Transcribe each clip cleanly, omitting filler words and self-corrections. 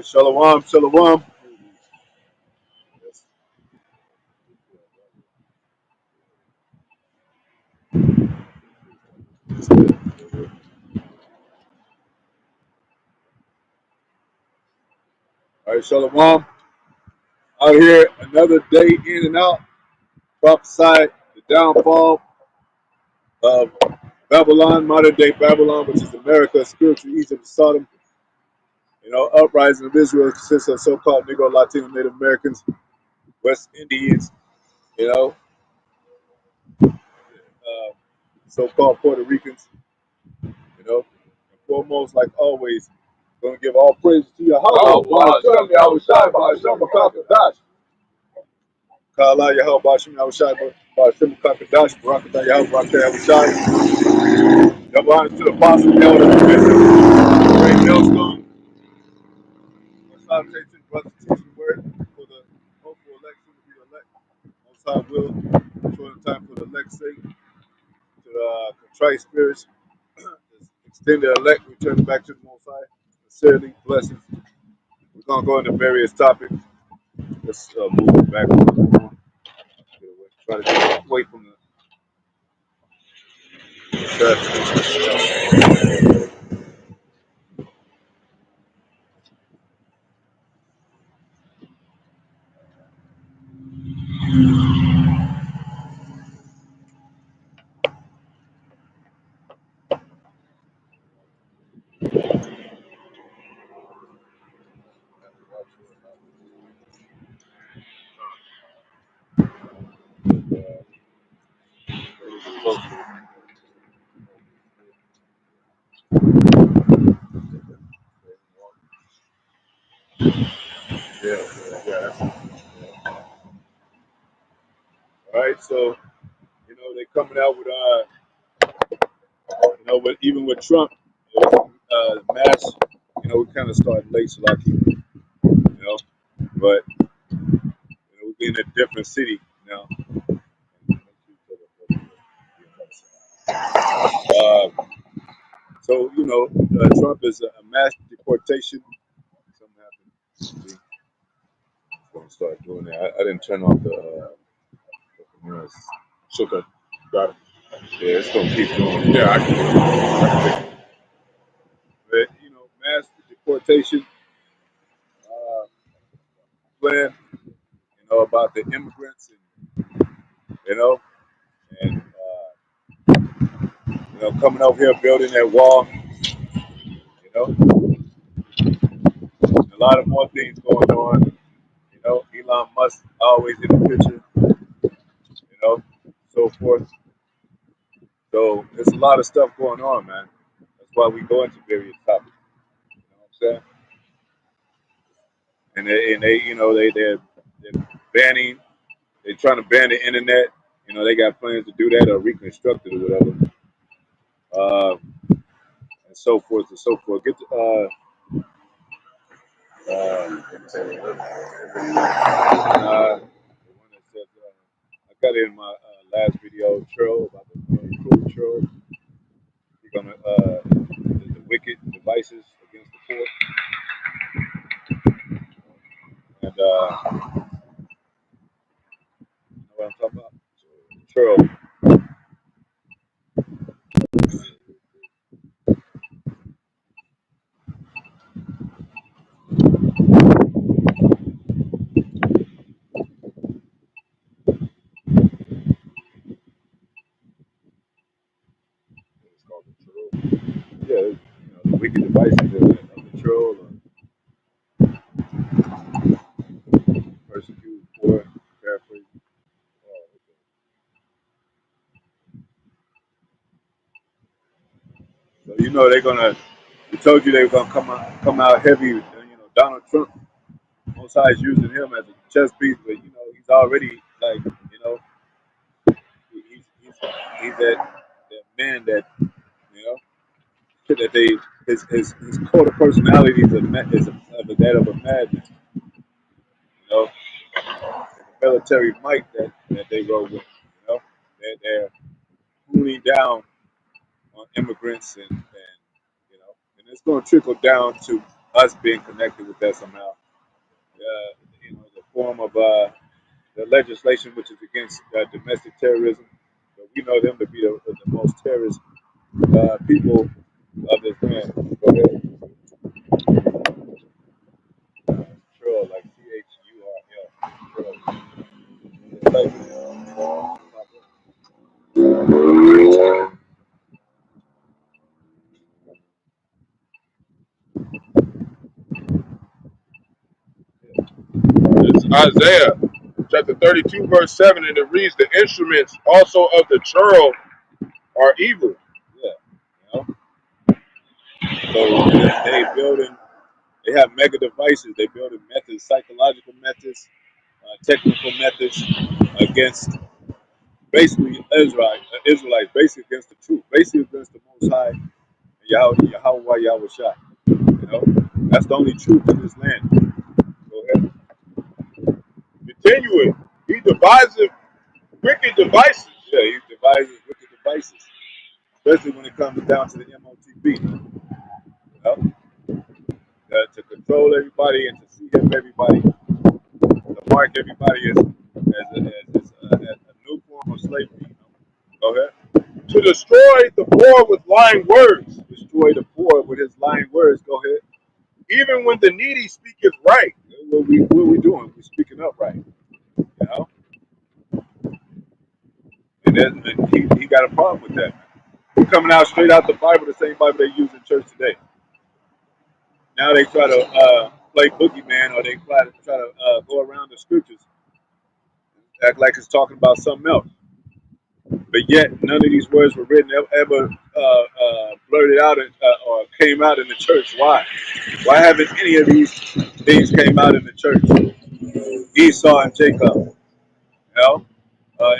Shalom, shalom. All right, shalom. Out here, another day in and out. Prophesied the downfall of Babylon, modern day Babylon, which is America, spiritual Egypt, Sodom. Uprising of Israel consists of so-called Negro, Latino, Native Americans, West Indians, you know, so-called Puerto Ricans, and foremost, like always, going to give all praise to Yahawah, Bahasham, Bahasham, Qadash. Halal, Bahasham, Bahasham, Qadash, Barak, Yahawah, Yahawashi. Double honors to the apostle, elder, bishop, great millstone. Salutation, brothers, teaching the word for the hopeful election to be elect. Most High will, short in time for the elect's sake, to contrite spirits, extend the elect, return back to the Most High. Sincerely, blessings. We're going to go into various topics. Let's move it back a little bit more. Try to get away from the traffic. Yeah. All right, so they're coming out with but even with Trump, mass, we kind of started late, so like, but we're in a different city now. Uh, so Trump is a mass deportation. Something happened. I'm gonna start doing that. I didn't turn off the sugar. Got it. Yeah, it's gonna keep going. Yeah, I can. But mass deportation plan. About the immigrants and coming over here building that wall. A lot of more things going on. Elon Musk always in the picture. So forth. So there's a lot of stuff going on, man. That's why we go into various topics. You know what I'm saying? They're banning. They're trying to ban the internet. They got plans to do that or reconstruct it or whatever, and so forth and so forth. Get the the one that said I got it in my last video, Troll about the cool Troll. You're gonna the wicked devices against the poor, and you know what I'm talking about? Troll. It's called the Troll. Yeah, the wicked devices of the Troll, persecute, poor, paraphrase. Oh, okay. So they're gonna. We told you they were gonna come out heavy. Donald Trump. Most High is using him as a chess piece, but he's already like he's that man that you know that they his code of personality is that of a madman. The military might that they roll with. They're cooling down on immigrants and it's going to trickle down to us being connected with that somehow. The form of the legislation which is against domestic terrorism. So we know them to be the most terrorist people of this land. Go ahead. Troll, like Churl. It's like, It's Isaiah chapter 32, verse 7, and it reads, the instruments also of the churl are evil. yeah, So they building, they have mega devices. They building methods, psychological methods, technical methods against basically Israelites, basically against the truth, basically against the Most High, Yahawah, Yahawashi. You know, that's the only truth in this land. Go ahead. Continuing, he devises wicked devices. Yeah, he devises wicked devices, especially when it comes down to the MOTB. You know, to control everybody and to see everybody, to mark everybody as a new form of slavery. You know? Go ahead. To destroy the poor with lying words, Destroy the poor with his lying words. Go ahead. even when the needy speaketh right. What we doing? We're speaking up right. You know, and he got a problem with that. We're coming out straight out the Bible, the same Bible they use in church today. Now they try to play boogeyman, or they try to go around the scriptures, act like it's talking about something else. But yet, none of these words were written ever blurted out or came out in the church. Why? Why haven't any of these things came out in the church? Esau and Jacob, you know,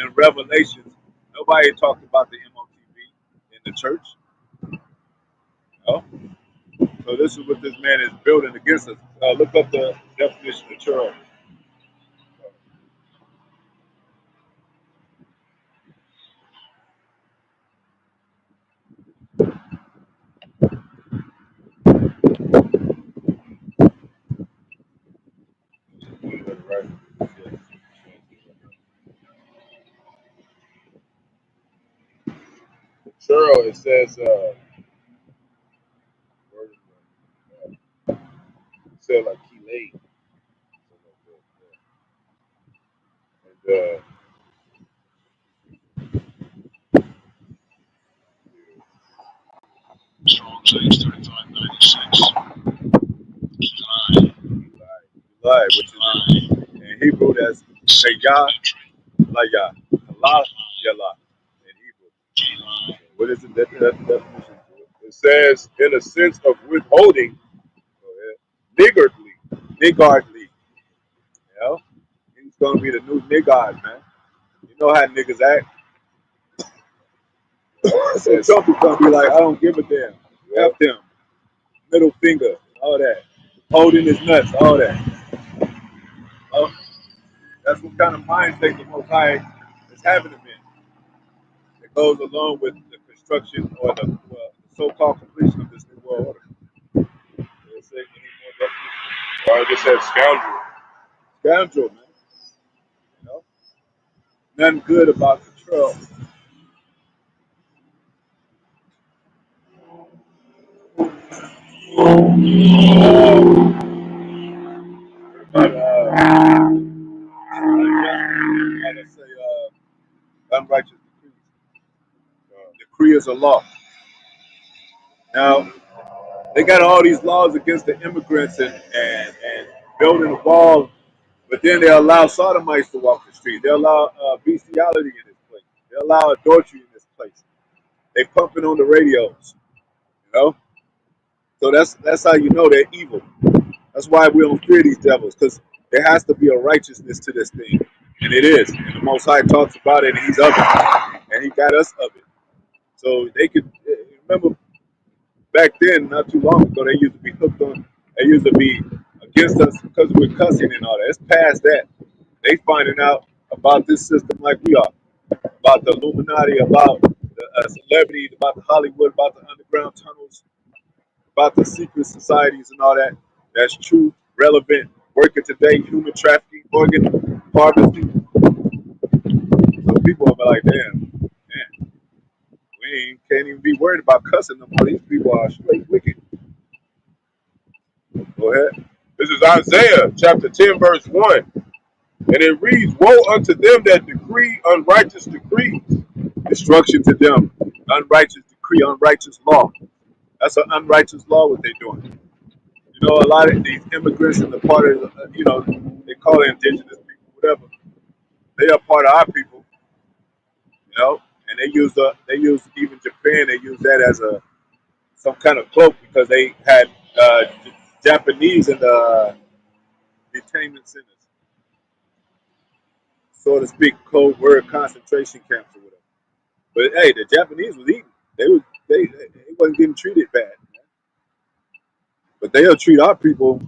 in Revelations, nobody talked about the MOTB in the church. You know? So this is what this man is building against us. Look up the definition of church. Right. Churl, it says, it said like he laid. And Strong James 3596. Lie, which is in Hebrew, that's Yah, like Yah, Allah, Yallah, in Hebrew. What is the definition? It says, in a sense of withholding, niggardly. Niggardly, you know? He's gonna be the new niggard, man. You know how niggas act. So Trump is gonna be like, I don't give a damn. F them. Middle finger, all that. Holding his nuts, all that. Oh, that's what kind of mind state the Most High is having him in. It goes along with the construction or the so-called completion of this new world order. Let's say any more definition. Or I just said scoundrel. Scoundrel, man. You know, nothing good about control. But let's say unrighteous decrees. Decree is a law. Now they got all these laws against the immigrants and building a wall, but then they allow sodomites to walk the street. They allow bestiality in this place. They allow adultery in this place. They pumping on the radios, you know. So that's how you know they're evil. That's why we don't fear these devils, because there has to be a righteousness to this thing, and it is. And the Most High talks about it, and He's of it, and He got us of it. So they could remember back then, not too long ago, they used to be hooked on. They used to be against us because we're cussing and all that. It's past that. They finding out about this system like we are, about the Illuminati, about the celebrities, about the Hollywood, about the underground tunnels, about the secret societies and all that. that's true, relevant, working today, human trafficking, organ harvesting. So people are like, damn, man, can't even be worried about cussing no more. These people are straight wicked. Go ahead. This is Isaiah chapter 10, verse 1. And it reads, woe unto them that decree unrighteous decrees. Destruction to them. Unrighteous decree, unrighteous law. That's an unrighteous law what they're doing. You know, a lot of these immigrants and the part of, they call it indigenous people, whatever. They are part of our people, you know, and they use even Japan. They use that as some kind of cloak because they had Japanese in the detainment centers, so to speak, code word concentration camps or whatever. But hey, the Japanese was eating. They wasn't getting treated bad, but they'll treat our people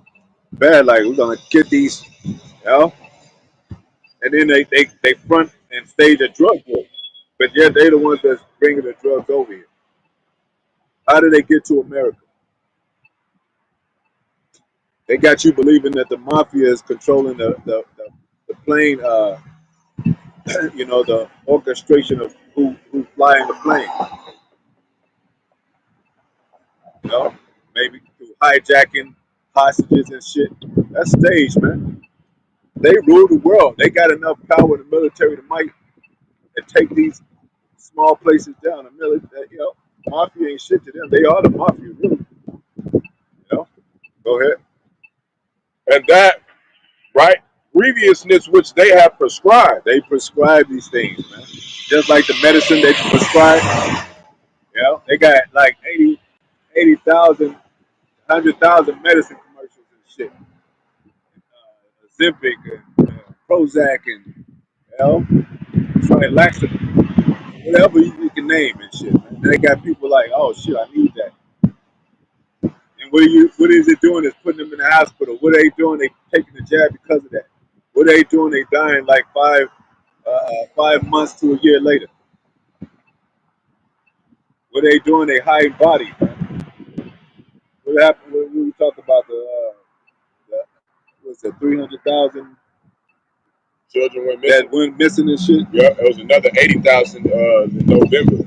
bad. Like we're gonna get these, you know, and then they front and stage a drug war. But yet they the ones that's bringing the drugs over here. How did they get to America? They got you believing that the mafia is controlling the plane, you know, the orchestration of who's flying the plane. You know, maybe through hijacking, hostages and shit. That's staged, man. They rule the world. They got enough power in the military to might and take these small places down. The military, you know, mafia ain't shit to them. They are the mafia, really. You know, go ahead. And that, right, grievousness which they have prescribed. They prescribe these things, man. Just like the medicine they prescribe. You know, they got like 80,000, 100,000 medicine commercials and shit. Ozempic and Prozac and, you know, laxative, whatever you can name and shit. Man. They got people like, oh shit, I need that. And what is it doing? Is putting them in the hospital. What are they doing? They taking the jab because of that. What are they doing? They dying like 5 months to a year later. What are they doing? They hiding bodies. What happened when we talk about the what's it, 300,000 Children went that missing. went missing and shit? Yeah, it was another 80,000 in November. So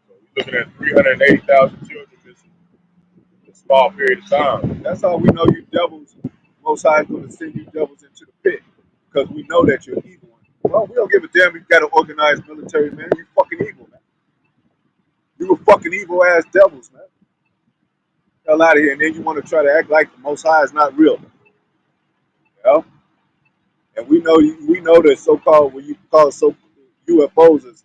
we're looking at 380,000 children missing in a small period of time. That's how we know you devils. Most High is going to send you devils into the pit because we know that you're evil. Well, we don't give a damn. You got an organized military, man. You fucking evil, man. You were fucking evil ass devils, man. Hell out of here, and then you want to try to act like the Most High is not real, you know? And we know that so-called what you call so UFOs is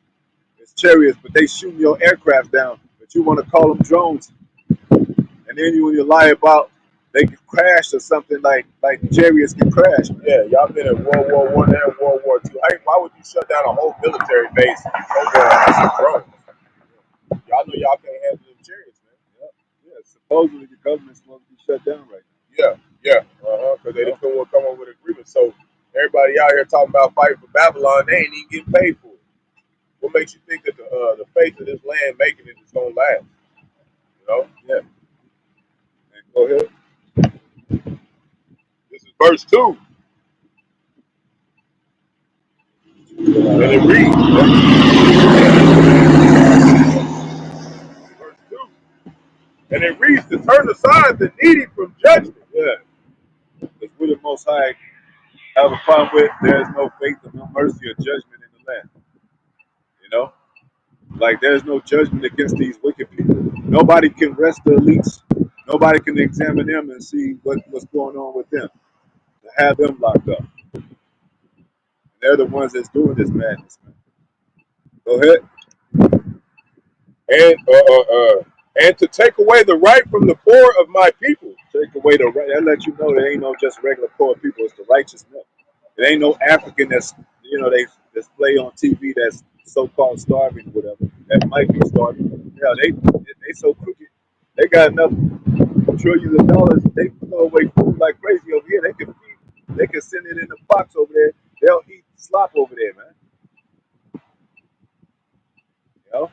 chariots, but they shooting your aircraft down. But you want to call them drones, and then when you lie about they can crash or something like chariots can crash. Man. Yeah, y'all been in World War One and World War II. Hey, why would you shut down a whole military base over some drones? Y'all know y'all can't handle them chariots, man. Yeah, supposedly the government's supposed to be shut down right now. Yeah, because they didn't come up with an agreement. So everybody out here talking about fighting for Babylon, they ain't even getting paid for it. What makes you think that the faith of this land making it is gonna last? You know? Yeah. And go ahead. This is verse 2. And it reads, verse 2. And it reads to turn aside the needy from judgment. Yeah. Because we the Most High have a problem with there is no faith and no mercy or judgment in the land. You know? Like there's no judgment against these wicked people. Nobody can arrest the elites. Nobody can examine them and see what's going on with them. To have them locked up. And they're the ones that's doing this madness, man. Go ahead. And to take away the right from the poor of my people. Take away the right. That let you know there ain't no just regular poor people. It's the righteous milk. It ain't no African that's they display on TV that's so-called starving or whatever. That might be starving. Yeah, they so crooked. They got enough trillions of dollars. They throw away food like crazy over here. They can feed. They can send it in a box over there. They'll eat slop over there, man. You know,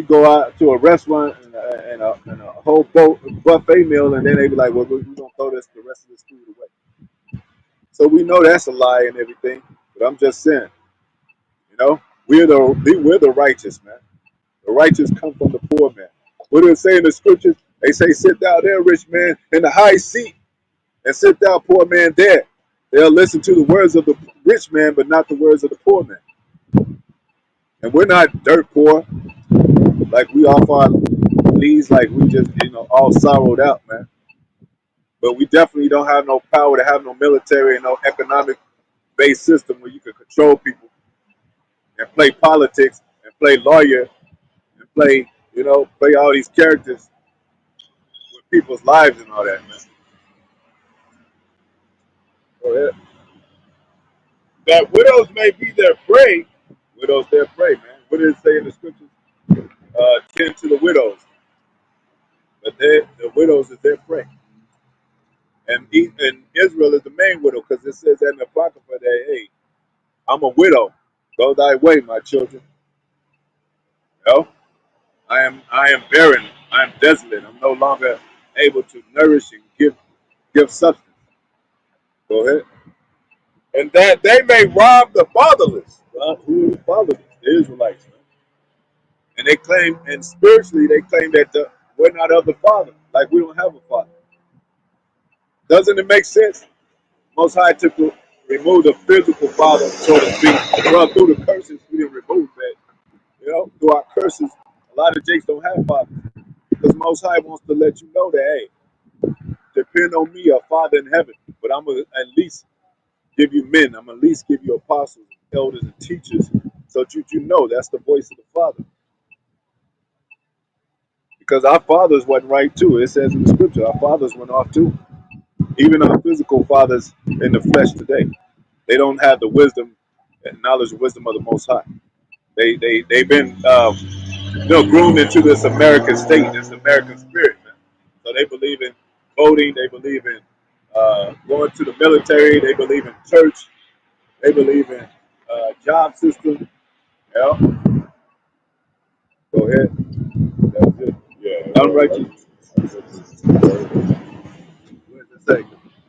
go out to a restaurant and a whole buffet meal, and then they be like, well, we're gonna throw the rest of this food away. So we know that's a lie and everything. But I'm just saying, you know, we're the righteous, man. The righteous come from the poor man. What do it say in the scriptures? They say, sit down there, rich man, in the high seat, and sit down, poor man, there. They'll listen to the words of the rich man, but not the words of the poor man. And we're not dirt poor, like we off our knees, like we just, all sorrowed out, man. But we definitely don't have no power to have no military and no economic based system where you can control people and play politics and play lawyer and play all these characters with people's lives and all that, man. Go ahead. That widows may be their prey. Widows, their prey, man. What does it say in the scriptures? Tend to the widows, but the widows is their prey. And Israel is the main widow because it says that in the Apocrypha that, hey, I'm a widow. Go thy way, my children. You know? I am barren. I am desolate. I'm no longer able to nourish and give substance. Go ahead. And that they may rob the fatherless. Who are the fatherless? The Israelites, man. And they claim, and spiritually they claim that we're not of the Father. Like we don't have a Father. Doesn't it make sense? Most High took to remove the physical father, so to speak. Well, through the curses, we didn't remove that. Through our curses, a lot of jakes don't have fathers. Because Most High wants to let you know that, hey, depend on me, a Father in heaven. But I'm going to at least give you men. I'm going to at least give you apostles, elders, and teachers, so that you know that's the voice of the Father. Because our fathers wasn't right, too. It says in the scripture, our fathers went off, too. Even our physical fathers in the flesh today. They don't have the wisdom and knowledge and wisdom of the Most High. They've been groomed into this American state, this American spirit, man. So they believe in voting, they believe in going to the military, they believe in church, they believe in job system. Yeah. Go ahead. That's it. Yeah. Unrighteous. What does it say?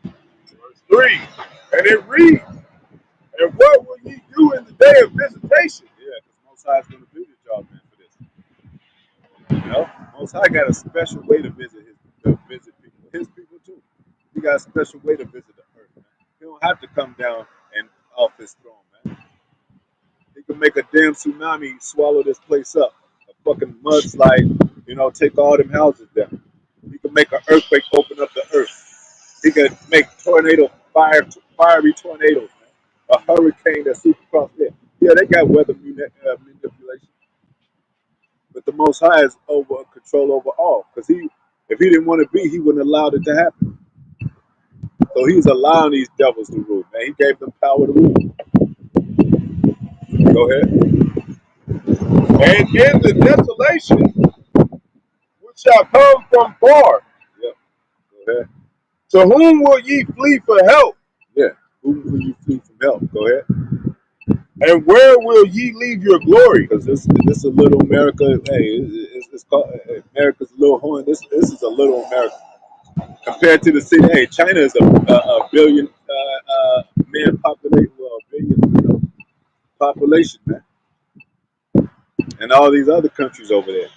Verse 3. And it reads, and what will ye do in the day of visitation? Yeah, because Most High is going to visit y'all, man, for this. Most High got a special way to visit visit people. His people too. He got a special way to visit the earth, man. He don't have to come down and off his throne, man. He can make a damn tsunami swallow this place up. A fucking mudslide, take all them houses down. He can make an earthquake open up the earth. He can make fiery tornadoes, man. A hurricane that sweeps across there. Yeah, they got weather manipulation. But the Most High is over control over all. Because if he didn't want to be, he wouldn't allow it to happen. So he's allowing these devils to rule, man. He gave them power to rule. Go ahead. And in the desolation which shall come from far, Yep. Go ahead. to whom will ye flee for help? Yeah. Who will you flee from help? Go ahead. And where will ye leave your glory? Because this is a little America. Hey, it's called America's little horn. This is a little America compared to the city. Hey, China is a billion man population. Well, a billion population, man. And all these other countries over there.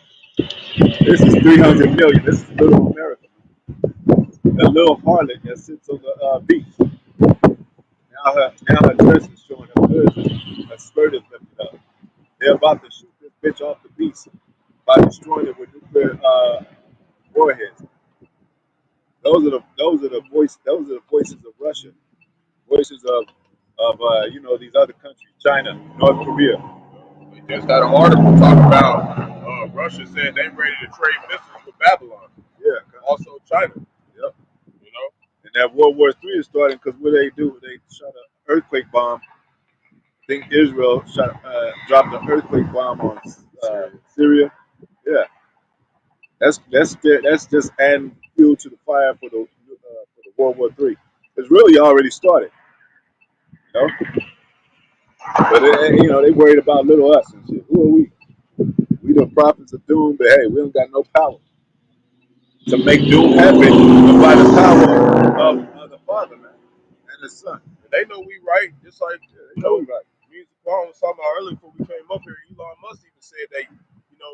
This is 300 million. This is little America. A little harlot that sits on the beach. Now her dress is showing her goods. Her skirt is lifted up. They're about to shoot this bitch off the beach by destroying it with nuclear warheads. Those are the voices of Russia, voices of these other countries, China, North Korea. We just had an article talking about Russia said they ready to trade missiles with Babylon. Yeah. Also China. Yep. You know? And that World War III is starting because what they do, they shot an earthquake bomb. I think Israel dropped an earthquake bomb on Syria. Yeah. That's just adding fuel to the fire for the World War III. It's really already started, you know. But they worried about little us and shit. Who are we? We the prophets of doom, but hey, we don't got no power to make doom happen by the power of the Father, man, and the Son. And they know we right, just like They know we right. me and Paul was talking about earlier before we came up here. Elon Musk even said that the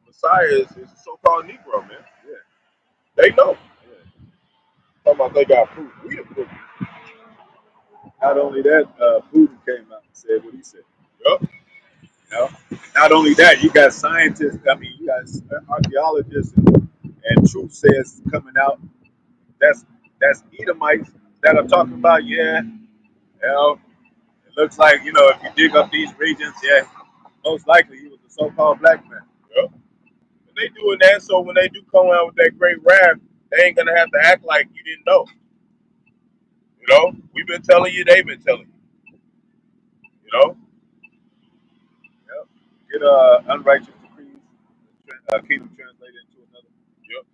Messiah is a so-called Negro, man. Yeah. They know. Yeah. Talking about they got proof. We the proof. Not only that, Putin came out and said what he said. Yup. You know? Not only that, you got scientists. I mean, you got archaeologists and truth sayers coming out. That's Edomites that are talking about. Yeah, you know, it looks like if you dig up these regions, yeah, most likely he was a so-called black man. Yup. And they doing that so when they do come out with that great wrath, they ain't gonna have to act like you didn't know. You know, we've been telling you, they've been telling you. You know, Yep. Get unrighteous decrees, kingdom translated into another. yep.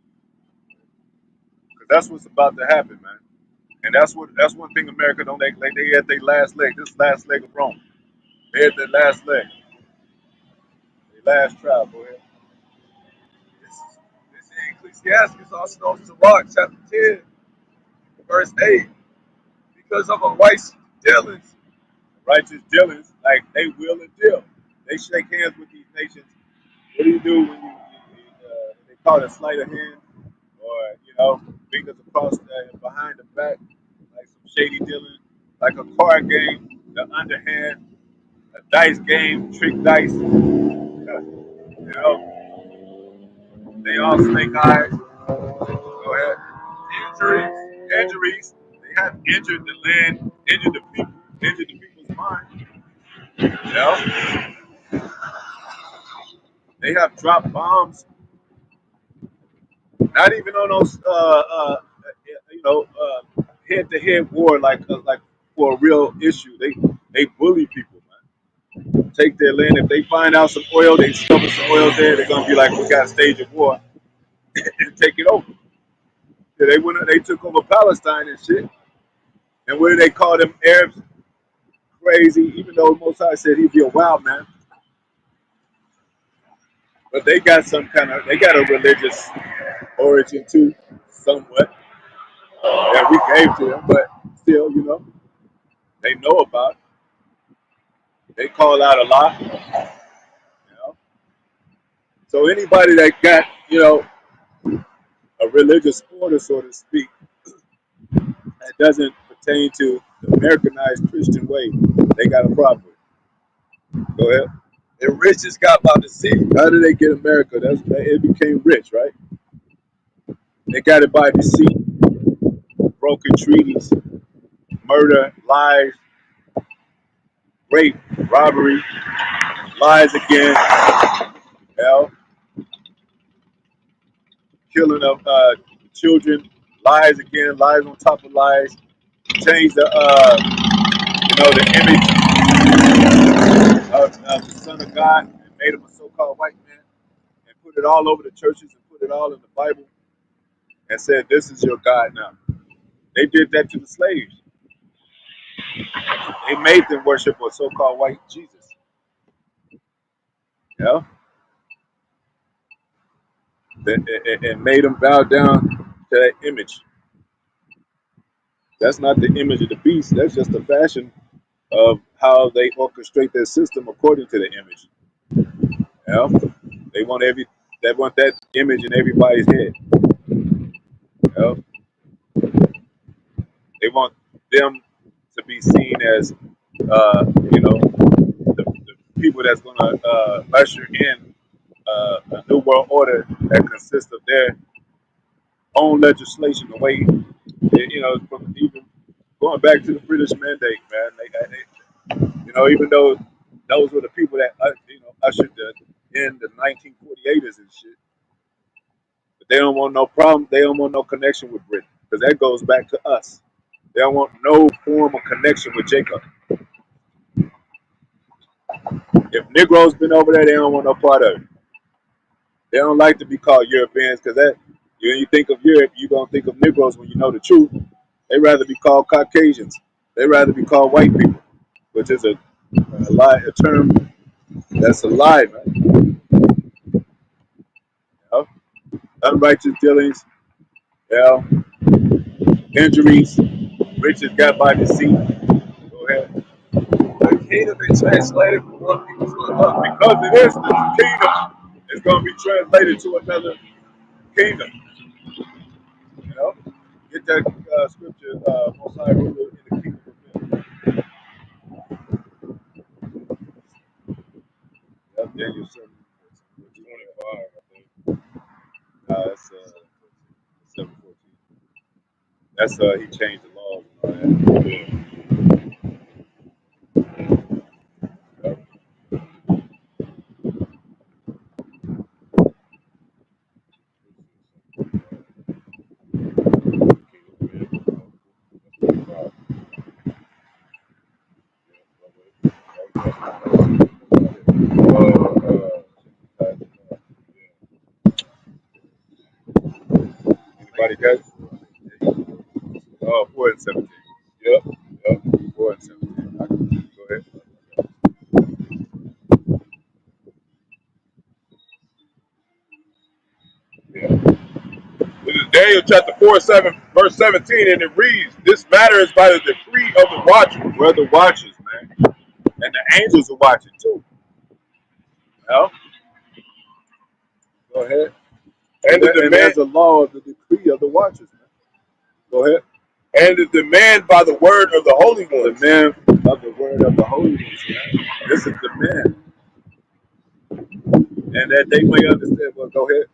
Because that's what's about to happen, man. And that's one thing America don't act like they at their last leg. This last leg of Rome. They at their last leg. Their last trial. Go ahead. This is Ecclesiastes, also known as Barak, chapter 10, verse 8. Because of unrighteous dealings, Righteous dealings, like they will and deal. They shake hands with these nations. What do you do when they call it a sleight of hand, or fingers across behind the back, like some shady dealing, like a card game, the underhand, a dice game, trick dice. They all snake eyes. Go ahead. injuries, Injuries. They have injured the land, injured the people, injured the people's mind. You know, they have dropped bombs, not even on those, head-to-head war like for a real issue. They bully people, man. Take their land. If they find out some oil, they discover some oil there. They're gonna be like, we got a stage of war and take it over. Yeah, they took over Palestine and shit. And what do they call them Arabs? Crazy. Even though Mosai said he'd be a wild man, but they got they got a religious origin too, somewhat, that we gave to them. But still, they know about it. They call out a lot. So anybody that got a religious order, so to speak, that doesn't pertain to the Americanized Christian way, they got a problem with it. Go ahead. the riches got by the sea. How did they get America? It became rich, right? They got it by deceit, broken treaties, murder, lies, rape, robbery, lies again, hell, killing of children, lies again, lies on top of lies. Change the image of the Son of God and made him a so-called white man and put it all over the churches and put it all in the Bible and said, "This is your God now." They did that to the slaves. They made them worship a so-called white Jesus. You know, and made them bow down to that image. That's not the image of the beast. That's just the fashion of how they orchestrate their system according to the image. You know, they want that image in everybody's head. You know, they want them to be seen as, the people that's going to usher in a new world order that consists of their own legislation. The way, from even going back to the British Mandate, man. Even though those were the people that ushered in the 1948ers and shit, but they don't want no problem. They don't want no connection with Britain because that goes back to us. They don't want no form of connection with Jacob. If Negroes been over there, they don't want no part of it. They don't like to be called Europeans because when you think of Europe, you're gonna think of Negroes when you know the truth. They rather be called Caucasians. They rather be called white people, which is a lie, a term that's a lie, man. know? Unrighteous dealings, you know, injuries, riches got by deceit. Go ahead. The kingdom been translated from one people to another. Because it is the kingdom, it's going to be translated to another kingdom. You know, get that scripture, Most High ruler in the kingdom of men. That's Daniel 7, 25, I think. that's 7:14. That's he changed the laws and all that. Anybody got it? 4 and 17. Yep, yep, 4 and 17. Go ahead. yeah. This is Daniel chapter 4, 7, verse 17, and it reads, "This matter is by the decree of the watchers." We're the watchers, man. And the angels are watching too. Well, go ahead. And the And there's demand a law of the decree of the watchers, man. Go ahead. and the demand by the word of the holy The ones. man of the word of the holy ones, man. This is the man. And that they may understand. Well, go ahead.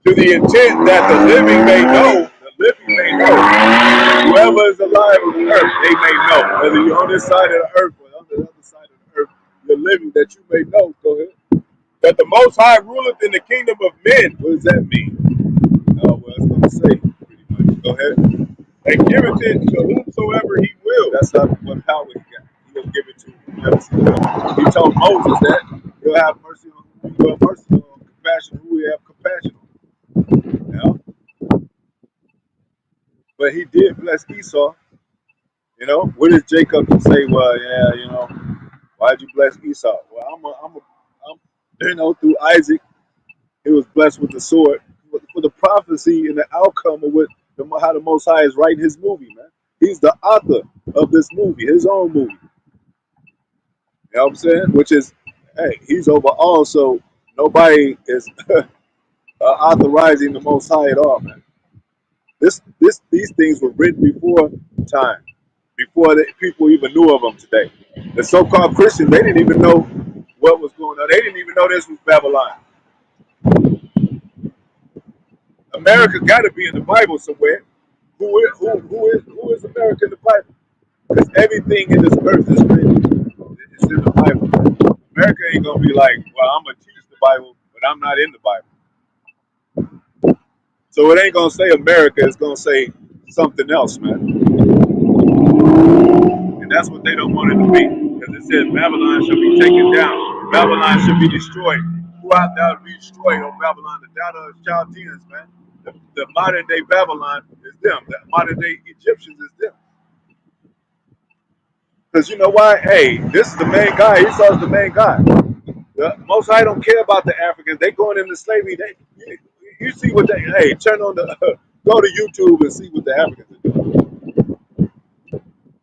To the intent that the living may know, The living may know. Whoever is alive on the earth, they may know. Whether you're on this side of the earth or on the other side of the earth, you're living that you may know. Go ahead. that the Most High ruleth in the kingdom of men, What does that mean? Well, it's going to say pretty much. Go ahead. and giveth it to whomsoever he will. That's how what power he got. He'll give it to whoever he will. He told Moses that he'll have mercy on who he will have mercy on, compassion who he have compassion on. You know? But he did bless Esau. You know, what does Jacob say? Well, yeah, you know, why'd you bless Esau? Well, I'm you know, through Isaac, he was blessed with the sword. For the prophecy and the outcome of what how the Most High is writing his movie, man. He's the author of this movie, his own movie. You know what I'm saying? Which is, hey, he's over all, so nobody is authorizing the Most High at all, man. These things were written before time, before the people even knew of them today. The so-called Christians, they didn't even know what was going on. They didn't even know this was Babylon. America got to be in the Bible somewhere. Who is America in the Bible? Because everything in this earth is written. It's in the Bible. America ain't gonna be like, well, I'm gonna teach the Bible, but I'm not in the Bible. So it ain't gonna say America. It's gonna say something else, man. And that's what they don't want it to be, because it says Babylon shall be taken down. Babylon should be destroyed. Who out there to be destroyed on Babylon? The data of Chaldeans, man. The modern day Babylon is them. The modern day Egyptians is them. Because you know why? Hey, this is the main guy. Esau's the main guy. The Most High don't care about the Africans. They going into slavery. You see what they? Hey, turn on the go to YouTube and see what the Africans are doing.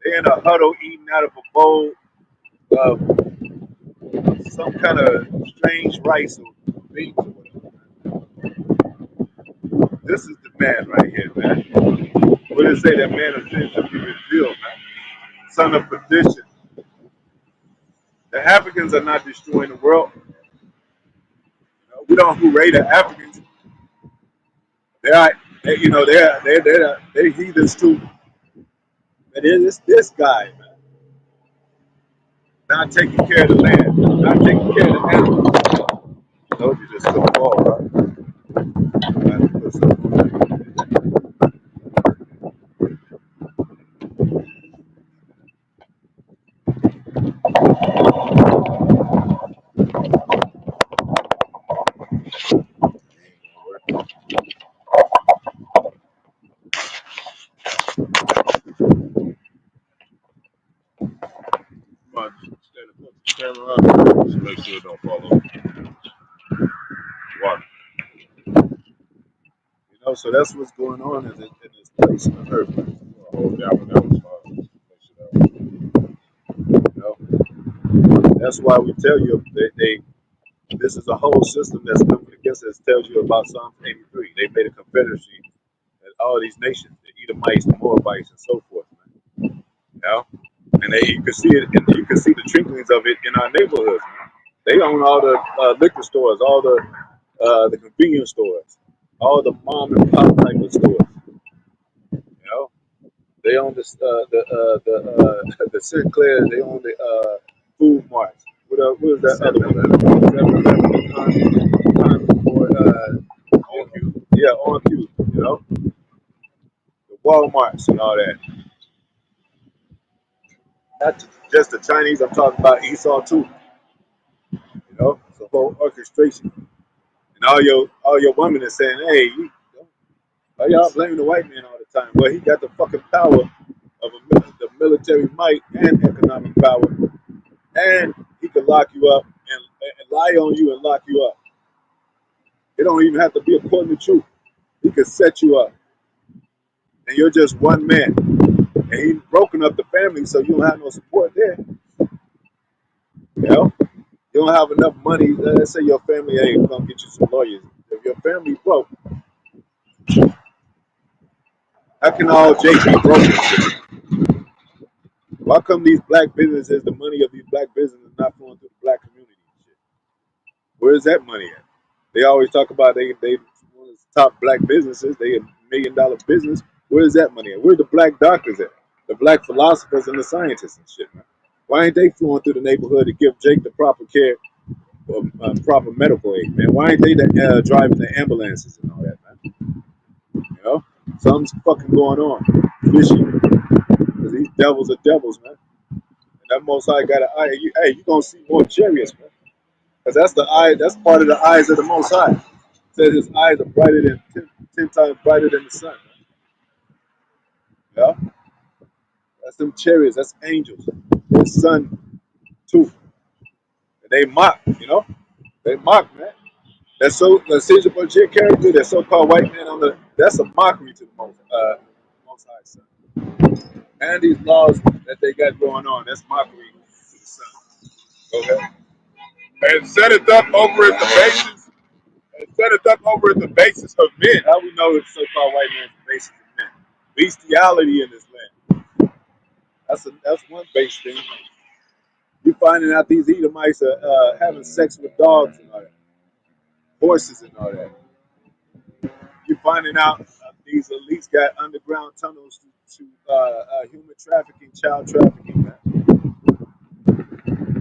They in a huddle eating out of a bowl of some kind of strange rice or beans or whatever. This is the man right here, man. What does it say? That man of sin shall be revealed, man. Son of perdition. The Africans are not destroying the world. We don't hooray the Africans. They are, they're heathens too. But it is this guy, man, not taking care of the land, not taking care of the animals. I told you just couldn't fall, right? I had to put something on there. Come on, stand up, put the camera on, just make sure it don't fall over. Water. So that's what's going on in this place on earth. Oh, that was fine. Make sure that was You know, that's why we tell you this is a whole system that's coming against us. Tells you about Psalm 83. They made a confederacy and all these nations, the Edomites, the Moabites, and so forth. Man. You know, and you can see it. And you can see the tricklings of it in our neighborhoods. They own all the liquor stores, all the convenience stores, all the mom and pop type of stores. You know, they own the Sinclair. They own the food marts. What is that other one? 7-Eleven, on cue. yeah, on cue. You know, the Walmarts and all that. Not just the Chinese. I'm talking about Esau too. You know, it's a whole orchestration. And all your women are saying, hey, why y'all blaming the white man all the time? Well, he got the fucking power of the military might and economic power, and he can lock you up and lie on you and lock you up. It don't even have to be according to truth. He can set you up, and you're just one man, and he's broken up the family, so you don't have no support there. You know, you don't have enough money. Let's say your family, hey, we're gonna get you some lawyers. If your family broke, how can all JP broke? Why come these black businesses, the money of these black businesses, is not flowing through the black community and shit? Where is that money at? They always talk about they one of the top black businesses, they $1 million business. Where is that money at? Where the black doctors at? The black philosophers and the scientists and shit, man. Why ain't they flowing through the neighborhood to give Jake the proper care or proper medical aid, man? Why ain't they driving the ambulances and all that, man? You know, something's fucking going on, fishy. Because these devils are devils, man. And that Most High got an eye. You gonna see more chariots, man. Because that's the eye. That's part of the eyes of the Most High. It says his eyes are brighter than 10 times brighter than the sun. Yeah, that's them chariots. That's angels. The sun too. And they mock. You know, they mock, man. That's so the Caesar Borgia character, that so-called white man on the. That's a mockery to the Most High Son. And these laws that they got going on. That's mockery to the sun. Okay. And set it up over at the basis. And set it up over at the basis of men. How we know it's so-called white man's basis of men? Bestiality in this land. That's one base thing. You're finding out these Edomites are having sex with dogs and all that, horses and all that. You're finding out these elites got underground tunnels to human trafficking, child trafficking, man.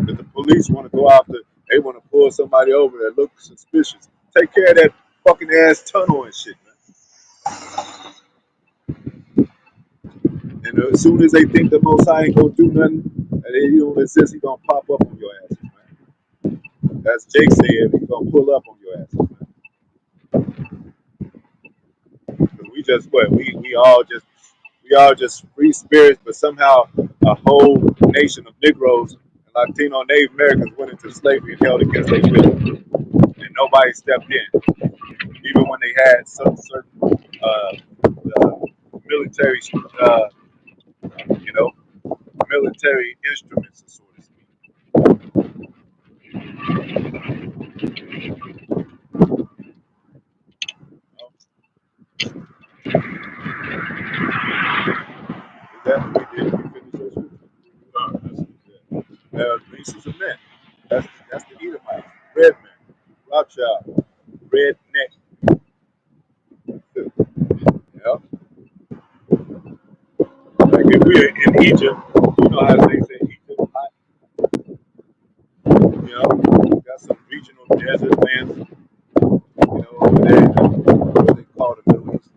That the police want to go after, they want to pull somebody over that looks suspicious. Take care of that fucking ass tunnel and shit, man. And as soon as they think the Most High ain't gonna do nothing, and then you don't insist, he gonna pop up on your asses, man. That's Jake said, he gonna pull up on your asses, man. We just what we all just free spirits, but somehow a whole nation of Negroes and Latino Native Americans went into slavery and held against their will, and nobody stepped in, even when they had certain military, you know, military instruments, so to speak. That we did. We finished those. Pieces of men. That's the Edomites, red men, Rawchaa, red neck. Yeah. Like if we're in Egypt, you know how they say Egypt hot. You know, got some regional desert lands. You know, over there, what they call the Middle East.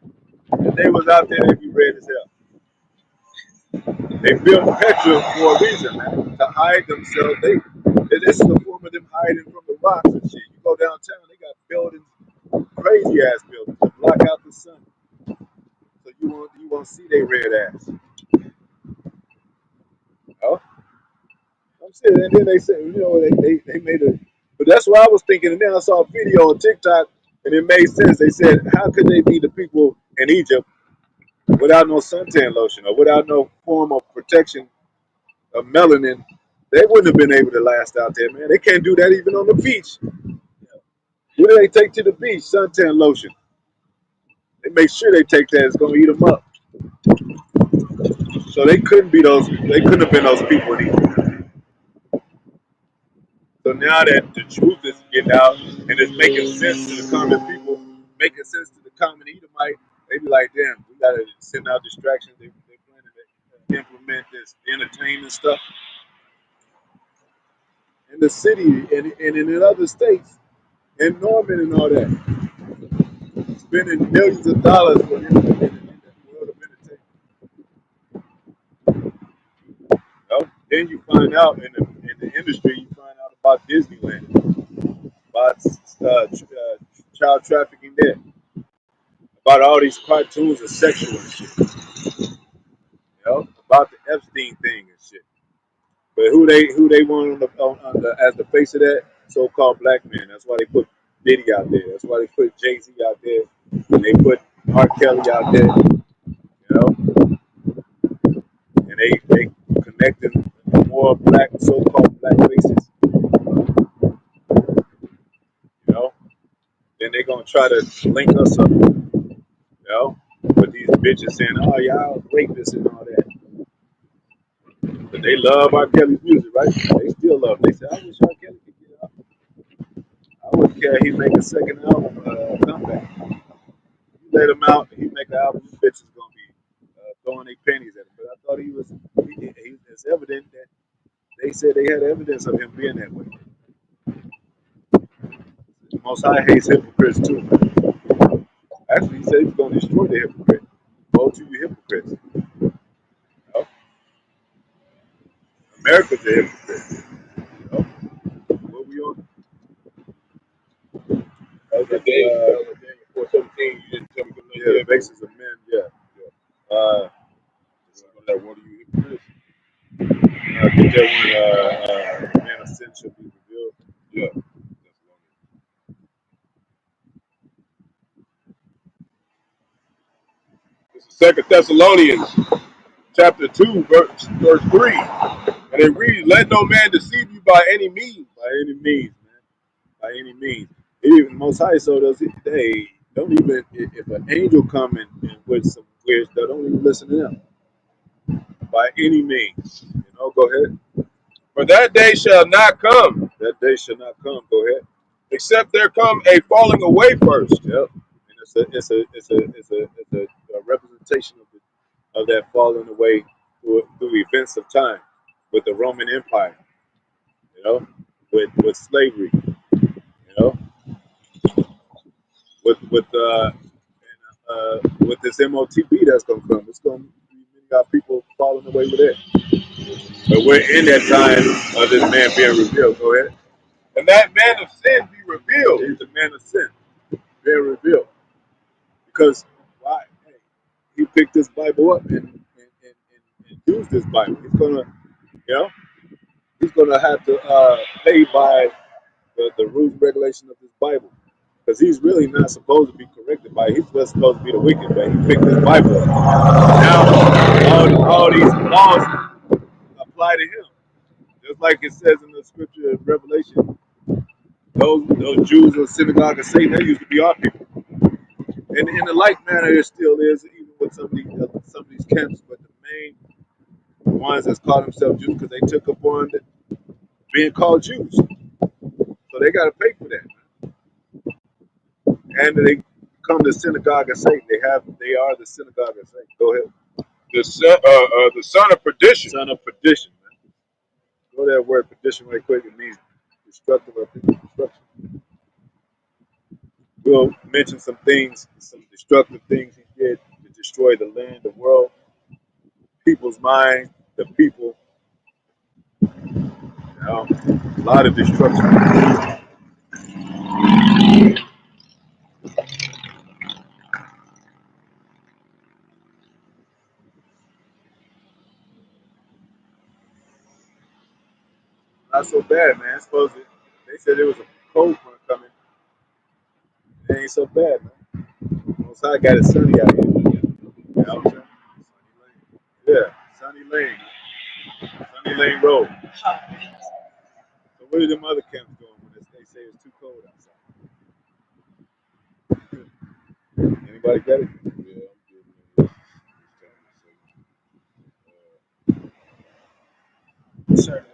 And they was out there, they be red as hell. They built Petra for a reason, man, to hide themselves. This is a form of them hiding from the rocks and shit. You go downtown, they got buildings, crazy ass buildings, to block out the sun, so you won't see their red ass. You know? I'm saying, and then they said, you know, they made a. But that's what I was thinking. And then I saw a video on TikTok. And it made sense. They said, how could they be the people in Egypt without no suntan lotion or without no form of protection of melanin? They wouldn't have been able to last out there, man. They can't do that even on the beach. What do they take to the beach? Suntan lotion. They make sure they take that. It's going to eat them up. So they couldn't be those. They couldn't have been those people in Egypt. So now that the truth is getting out and it's making sense to the common people, making sense to the common Edomite, they be like, damn, we gotta send out distractions. They planning to implement this entertainment stuff in the city and in other states, in Norman and all that, spending millions of dollars for in the world of entertainment. You know? Then you find out in the industry, you find out about Disneyland, about child trafficking there, about all these cartoons and sexual and shit. You know, about the Epstein thing and shit. But who they want on the as the face of that so-called black man? That's why they put Diddy out there. That's why they put Jay-Z out there. And they put R. Kelly out there. You know, and they connecting more black so-called black faces. You know, then they gonna try to link us up. You know, with these bitches saying, "Oh, y'all rapists and all that." But they love R. Kelly's music, right? They still love it. They say, "I wish R. Kelly could get out. I wouldn't care. He make a second album, comeback. You let him out, he make an album. These bitches gonna be throwing their pennies at him." But I thought he was. It's evident that they said they had evidence of him being that way. Most High hates hypocrites too. Actually, he said he's gonna destroy the hypocrite. Woe to you, hypocrites! You know? America's a hypocrite. You know? What we on? That was Daniel 4:17. You didn't tell me yeah, the basis of men. Yeah. that one of you hypocrites. Get that one. Man of sin shall be revealed. Yeah. This is Second Thessalonians chapter 2, verse 3. And it reads, let no man deceive you by any means. By any means, man. By any means. Even Most High so does it. They don't even if an angel come in with some weird stuff, don't even listen to them. By any means. You know, go ahead. For that day shall not come, That day shall not come. Go ahead. except there come a falling away first. Yep. And it's a representation of that falling away through events of time with the Roman Empire. You know, with slavery. You know, with this MOTB that's gonna come. It's gonna be many got people falling away with it. But we're in that time of this man being revealed. Go ahead. And that man of sin be revealed. He's the man of sin being revealed. Because why? Hey, he picked this Bible up and used this Bible. He's gonna, you know, he's gonna have to pay by the rules and regulations of this Bible. Because he's really not supposed to be corrected by it. He's just supposed to be the wicked, but he picked this Bible up. Now all these laws apply to him. Just like it says in the scripture of Revelation, those Jews of the synagogue of Satan, they used to be our people. And in the like manner, it still is, even with some of these camps. But the main ones that call themselves Jews because they took upon being called Jews, so they got to pay for that. And they come to the synagogue of Satan. They are the synagogue of Satan. Go ahead. The son of perdition. Son of perdition, man. Go to that word perdition right quick. It means destructive or destruction. We'll mention some things, some destructive things he did to destroy the land, the world, people's minds, the people. You know, a lot of destruction. Not so bad, man. Supposedly, they said there was a cold front coming. They ain't so bad, man. Most I got it sunny out here. You know what I'm saying? Yeah, Sunny Lane. Sunny Lane Road. So what are them other camps doing when they say it's too cold outside? Anybody get it? Yeah, I'm getting it. Sure.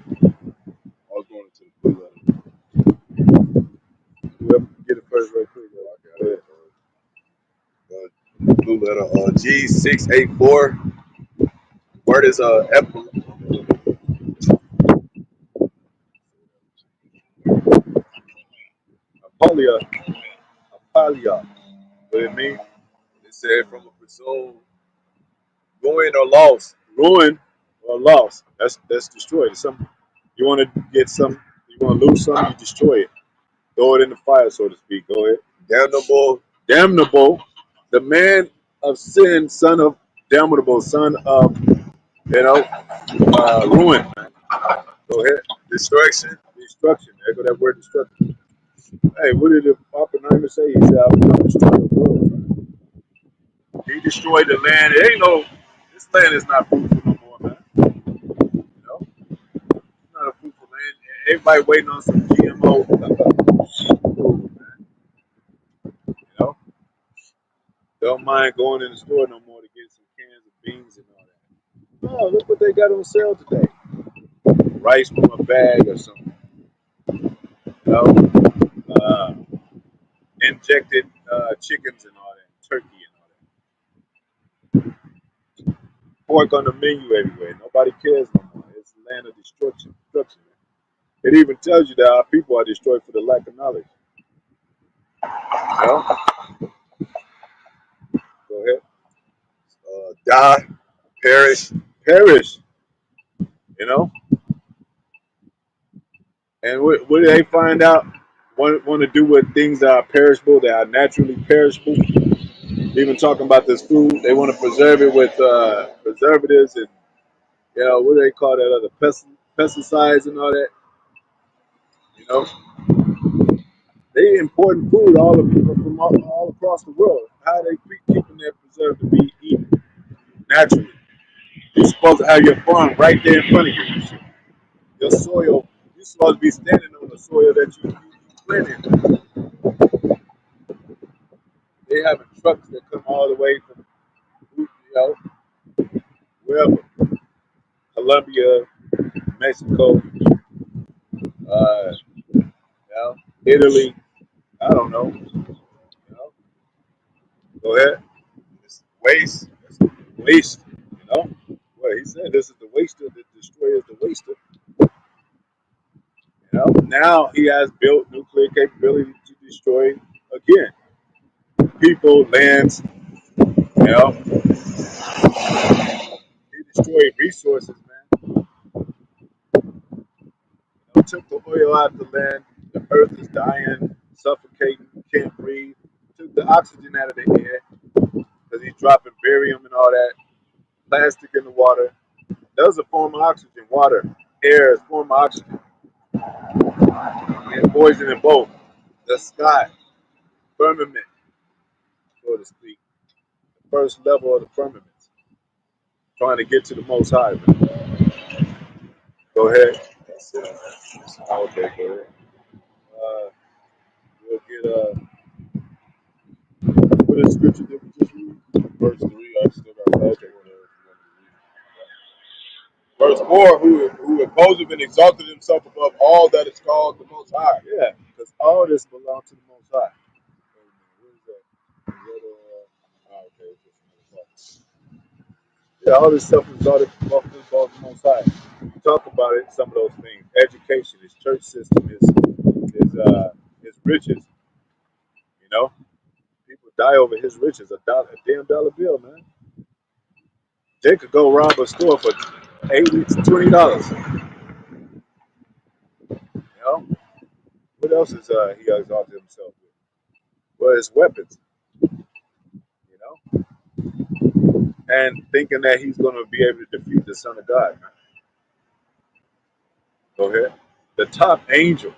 I was going into the blue letter. Whoever can get it first, right quick. I got it. Blue letter G684. Word is Apolia. Apolia. What it mean? It said from a presumed ruin or loss. Ruin or loss. That's destroyed. It's something you want to get some. You want to lose something, you destroy it. Throw it in the fire, so to speak. Go ahead. Damnable. Damnable. The man of sin, son of damnable, son of ruin. Go ahead. Destruction. Destruction. Echo that word destruction. Hey, what did the Oppenheimer say? He said, "I will come destroy the world." He destroyed the land. It ain't no. This land is not fruitful no more, man. You know, it's not a fruitful land. Everybody waiting on some GMO food, man. You know, don't mind going in the store no more to get some cans of beans and all that. Oh, look what they got on sale today. Rice from a bag or something. You know, uh, injected chickens and all that, turkey and all that. Pork on the menu everywhere. Nobody cares no more. It's a land of destruction. Destruction. It even tells you that our people are destroyed for the lack of knowledge. You know? Go ahead. Die. Perish. Perish. You know? And what do they find out? Want to do with things that are perishable, that are naturally perishable. Even talking about this food, they want to preserve it with preservatives and what do they call that other pesticides and all that. You know, they importing food all of from all across the world. How they keeping that preserved to be eaten naturally? You're supposed to have your farm right there in front of you. Your soil, you're supposed to be standing on the soil that you planted. They having trucks that come all the way from wherever, Colombia, Mexico, Italy. I don't know. Go ahead. It's waste. Waste. You know. Well, he said this is the waster. The destroyer is the waster. Now he has built nuclear capability to destroy again people, lands. He destroyed resources, man. Took the oil out of the land. The earth is dying, suffocating, can't breathe. Took the oxygen out of the air because he's dropping barium and all that. Plastic in the water. That was a form of oxygen. Water, air is a form of oxygen. And poison in both. The sky, firmament, so to speak. The first level of the firmament. Trying to get to the most high, man. Go ahead. Okay, go ahead. We'll get what is scripture that we just read? Verse 3, I still got okay. Verse 4, who imposed and exalted himself above all that is called the Most High. Yeah, because all this belongs to the Most High. What is that? Yeah, all this stuff is all belongs to the Most High. You talk about it, some of those things. Education, his church system, his riches. You know, people die over his riches. A damn dollar bill, man. They could go rob a store for $20. You know, what else is he exalted himself with? Well, his weapons. You know, and thinking that he's going to be able to defeat the Son of God. Man. Go ahead. The top angel.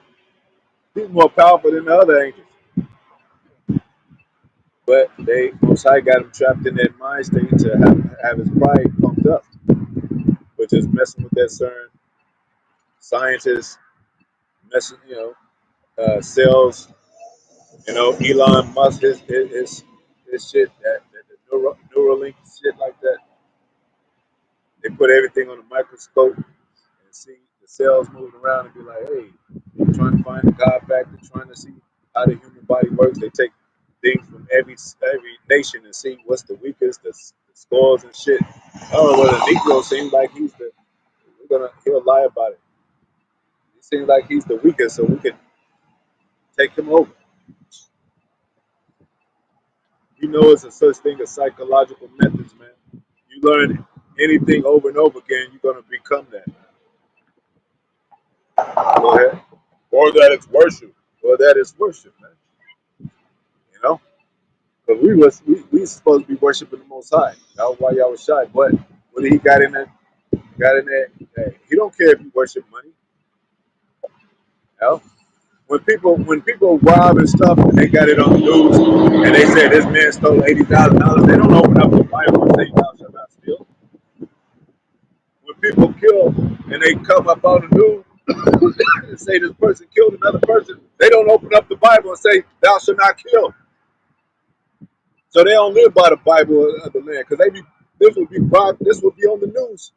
He's more powerful than the other angels. But they Most High got him trapped in that mind state to have his pride pumped up, which is messing with that certain scientists, messing, cells. Elon Musk, his shit, that the Neuralink shit like that. They put everything on a microscope and see the cells moving around and be like, hey, they're trying to find the God factor, trying to see how the human body works. They take things from every nation and see what's the weakest, the scores and shit. I don't know whether Negro seems like he'll lie about it. He seems like he's the weakest, so we can take him over. You know, it's a such thing as psychological methods, man. You learn anything over and over again, you're gonna become that. Go ahead. Or that it's worship. Well, that is worship, man. You know, because we supposed to be worshiping the Most High. That was why y'all was shy. But when he got in there, hey, he don't care if you worship money. You know, when people rob and stuff, and they got it on the news, and they say this man stole $80,000, they don't open up the Bible and say thou shalt not steal. When people kill and they come up on the news and say this person killed another person, they don't open up the Bible and say thou shalt not kill. So they don't live by the Bible of the land, because this will be on the news.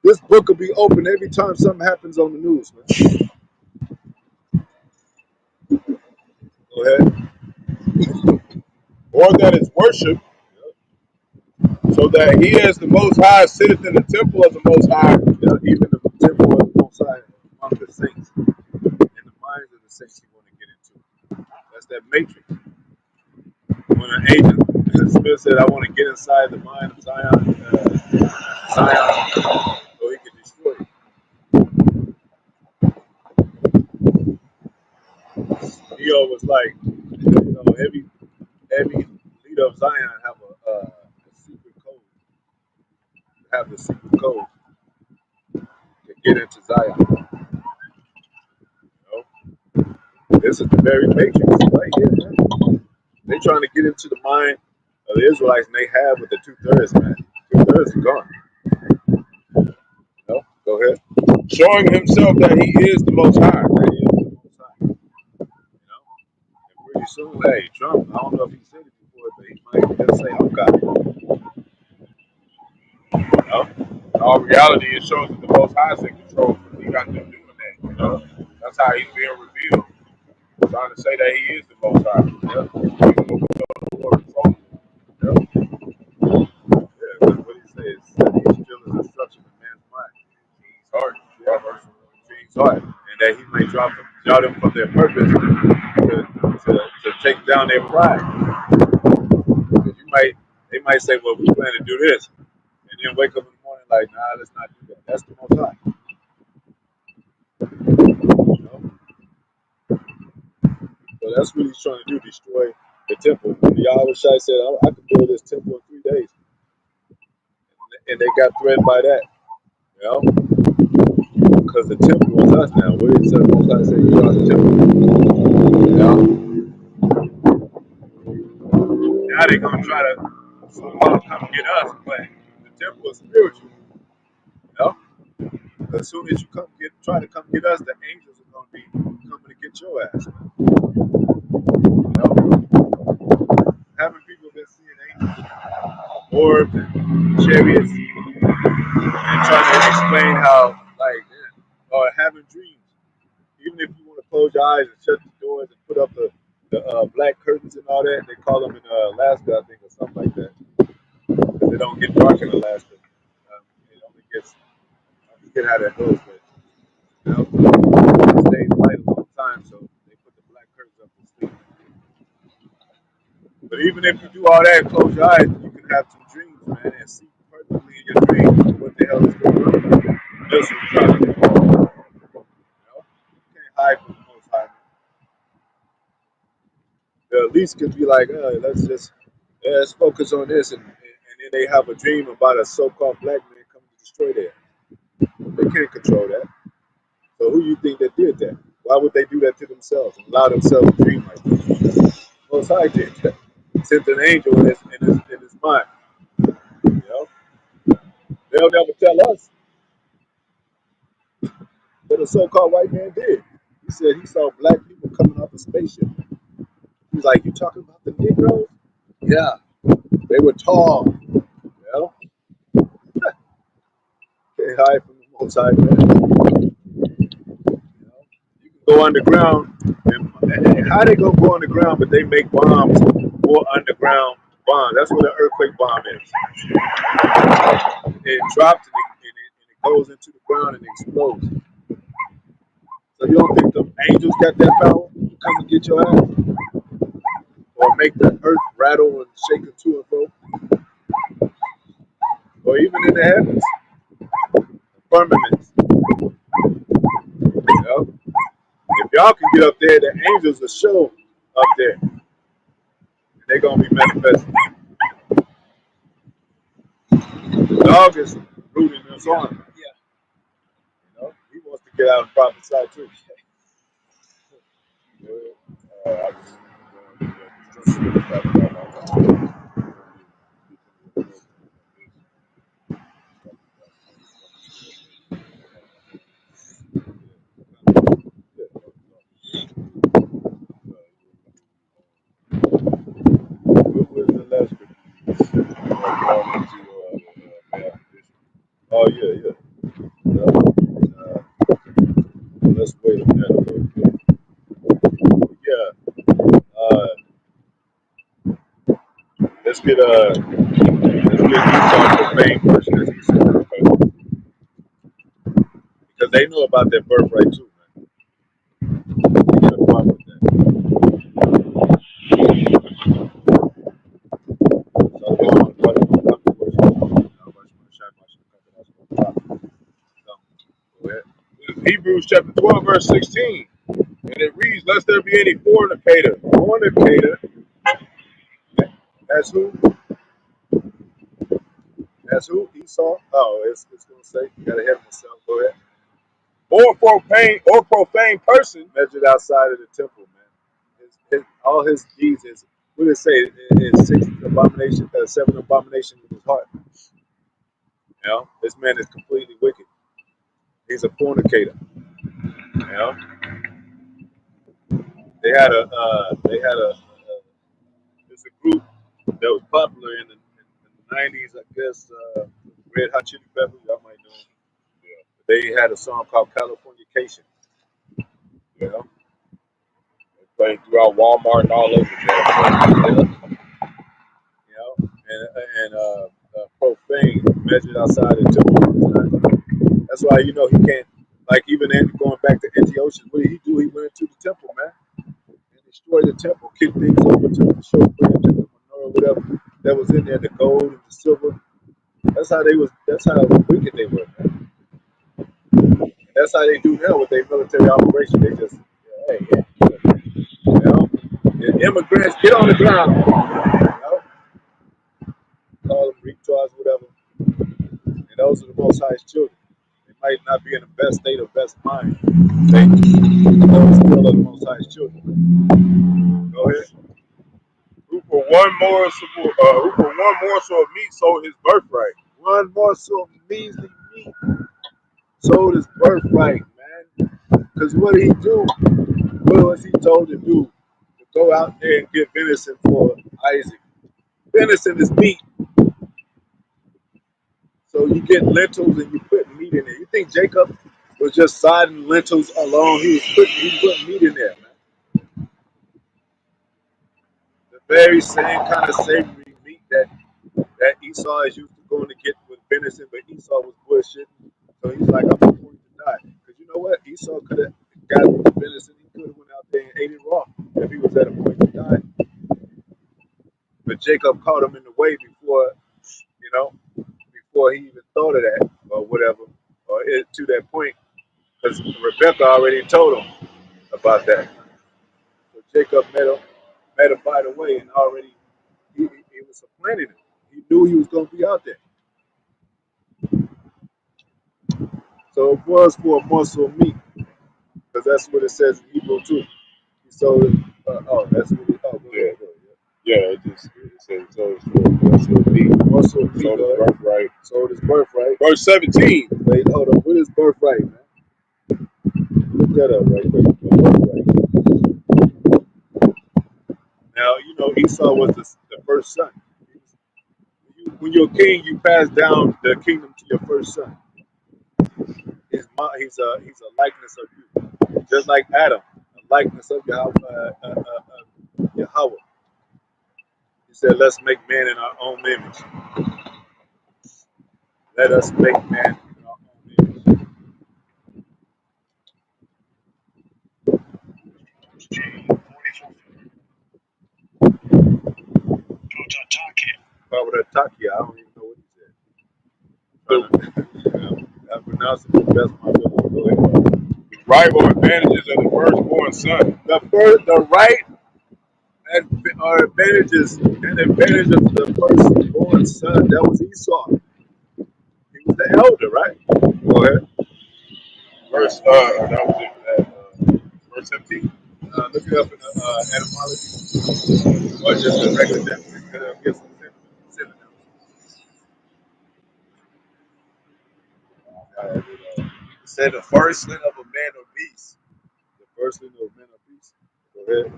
This book will be open every time something happens on the news, man. Go ahead. Or that it's worship, so that he as the Most High sitteth in the temple of the Most High. Even the temple of the Most High among the saints, in the minds of the saints you want to get into. That's that matrix. When an angel, Smith said, I want to get inside the mind of Zion, so he can destroy it. Neo was like, every leader of Zion have a secret code, have the secret code to get into Zion. This is the very matrix right here, man. They trying to get into the mind of the Israelites, and they have with the 2/3, man. 2/3 is gone. Go ahead. Showing himself that he is the Most High. That is the Most High. And pretty soon, hey, Trump, I don't know if he said it before, but he might just say, I'm God. In all reality, it shows that the Most High is in control. He got them doing that. That's how he's being revealed. Trying to say that he is the Most High. What he says, that he's still his instruction in man's mind. He's hard. He's hard. And that he may draw them from their purpose to take down their pride. Because they might say, well, we plan to do this. And then wake up in the morning like, nah, let's not do that. That's the Most High. So that's what he's trying to do, destroy the temple. Yahawashi said, I can build this temple in 3 days. And they got threatened by that. Because the temple was us now. Where is the Most High say you are the temple? Now they're going to try to come get us, but the temple is spiritual. As soon as you try to come get us, the angels are going to be coming to get your ass. Haven't people been seeing angels, orbs, and chariots, and trying to explain how, or having dreams. Even if you want to close your eyes and shut the doors and put up the black curtains and all that, they call them in Alaska, I think, or something like that. Because it don't get dark in Alaska. It only gets, I forget how that goes, but it stays light a long time, so they put the black curtains up to sleep. But even if you do all that and close your eyes, you can have some dreams, man, and see perfectly in your dreams what the hell is going on. Just trying to, you can't hide from the Most High. They at least could be like, let's focus on this, and then they have a dream about a so-called black man coming to destroy them. They can't control that. So who you think that did that? Why would they do that to themselves and allow themselves to dream like that? Most High did that. Sent an angel in his mind. You know, they'll never tell us, but a so-called white man did. He said he saw black people coming off a spaceship. He's like, "You talking about the Negroes? Yeah, they were tall. You know, they hide from the Most High man. You know, you can go underground, and how they gonna go underground? But they make bombs for underground bombs. That's what an earthquake bomb is. It drops and it goes into the ground and explodes. So you don't think the angels got that power to come and get your ass? Or make the earth rattle and shake it to and fro? Or even in the heavens, firmaments. You know? If y'all can get up there, the angels will show up there. And they're going to be manifesting. The dog is rooting us on. You know? He wants to get out and prophesy too. What was the last Oh, yeah. Let's wait on that a little bit. Yeah. Let's get Esau profane first, as he said, because they know about their birthright too, man. They get a problem with that. So go on, go ahead. Hebrews chapter 12, verse 16. And it reads, lest there be any fornicator. Fornicator. That's who? That's who? Esau? Oh, it's gonna say. You gotta have myself. Go ahead. Or profane person. Measured outside of the temple, man. All his deeds is, what did it say? Is six abominations, seven abominations in his heart. You know, this man is completely wicked. He's a fornicator. You know, it's a group that was popular in the 90s, I guess. Red Hot Chili Peppers, y'all might know them. Yeah. They had a song called Californication. You know, Playing throughout Walmart and all over the place. you know, and profane measured outside the temple. That's why, you know, he can't, like, even going back to Antiochus, what did he do? He went into the temple, man, and destroyed the temple, kicked things over to the showbread, to the menorah, whatever that was in there, the gold and the silver. That's how wicked they were, man. And that's how they do now with their military operation. They just, hey, you know, the immigrants, get on the ground. You know, call them retarded, whatever. And those are the Most High's children. They might not be in the best state or best mind. They still are the Most High's children. Go ahead. Who for one morsel of meat sold his birthright. One morsel of measly meat sold his birthright, man. Because what did he do? What was he told to do? To go out there and get venison for Isaac. Venison is meat. So you get lentils and you put meat in there. You think Jacob was just siding lentils alone? He was putting meat in there, man. The very same kind of savory meat that Esau is used to going to get with venison, but Esau was bullshitting. So he's like, I'm going to die. Because you know what? Esau could have got the venison. He could have went out there and ate it raw if he was at a point to die. But Jacob caught him in the way before, you know, before he even thought of that or whatever, or to that point, because Rebecca already told him about that. So Jacob met him by the way, and already he was supplanting him. He knew he was going to be out there. So it was for a morsel of meat. because that's what it says in Hebrew too. He sold it. That's what it. Oh, Yeah. go ahead. Yeah, it says so it's for morsel of meat. Also, meat, Sold his birthright. Sold his birthright. Verse 17. Wait, hold on. What is birthright, man? Look that up right quick. Birthright. Now, Esau was the first son. When you're a king, you pass down the kingdom to your first son. He's a likeness of you, just like Adam, a likeness of Yahawah. He said, "Let's make man in our own image. Let us make man in our own image." Takia, I don't even know what he said. I pronounce it the best my ability. Go ahead. Right or advantages of the firstborn son. The right or advantages and advantage of the firstborn son. That was Esau. He was the elder, right? Go ahead. Verse verse 17. Look it up in the etymology, or just the regular definition. Get some synonyms. It said the firstling of a man or beast. The firstling of men of peace. Go ahead.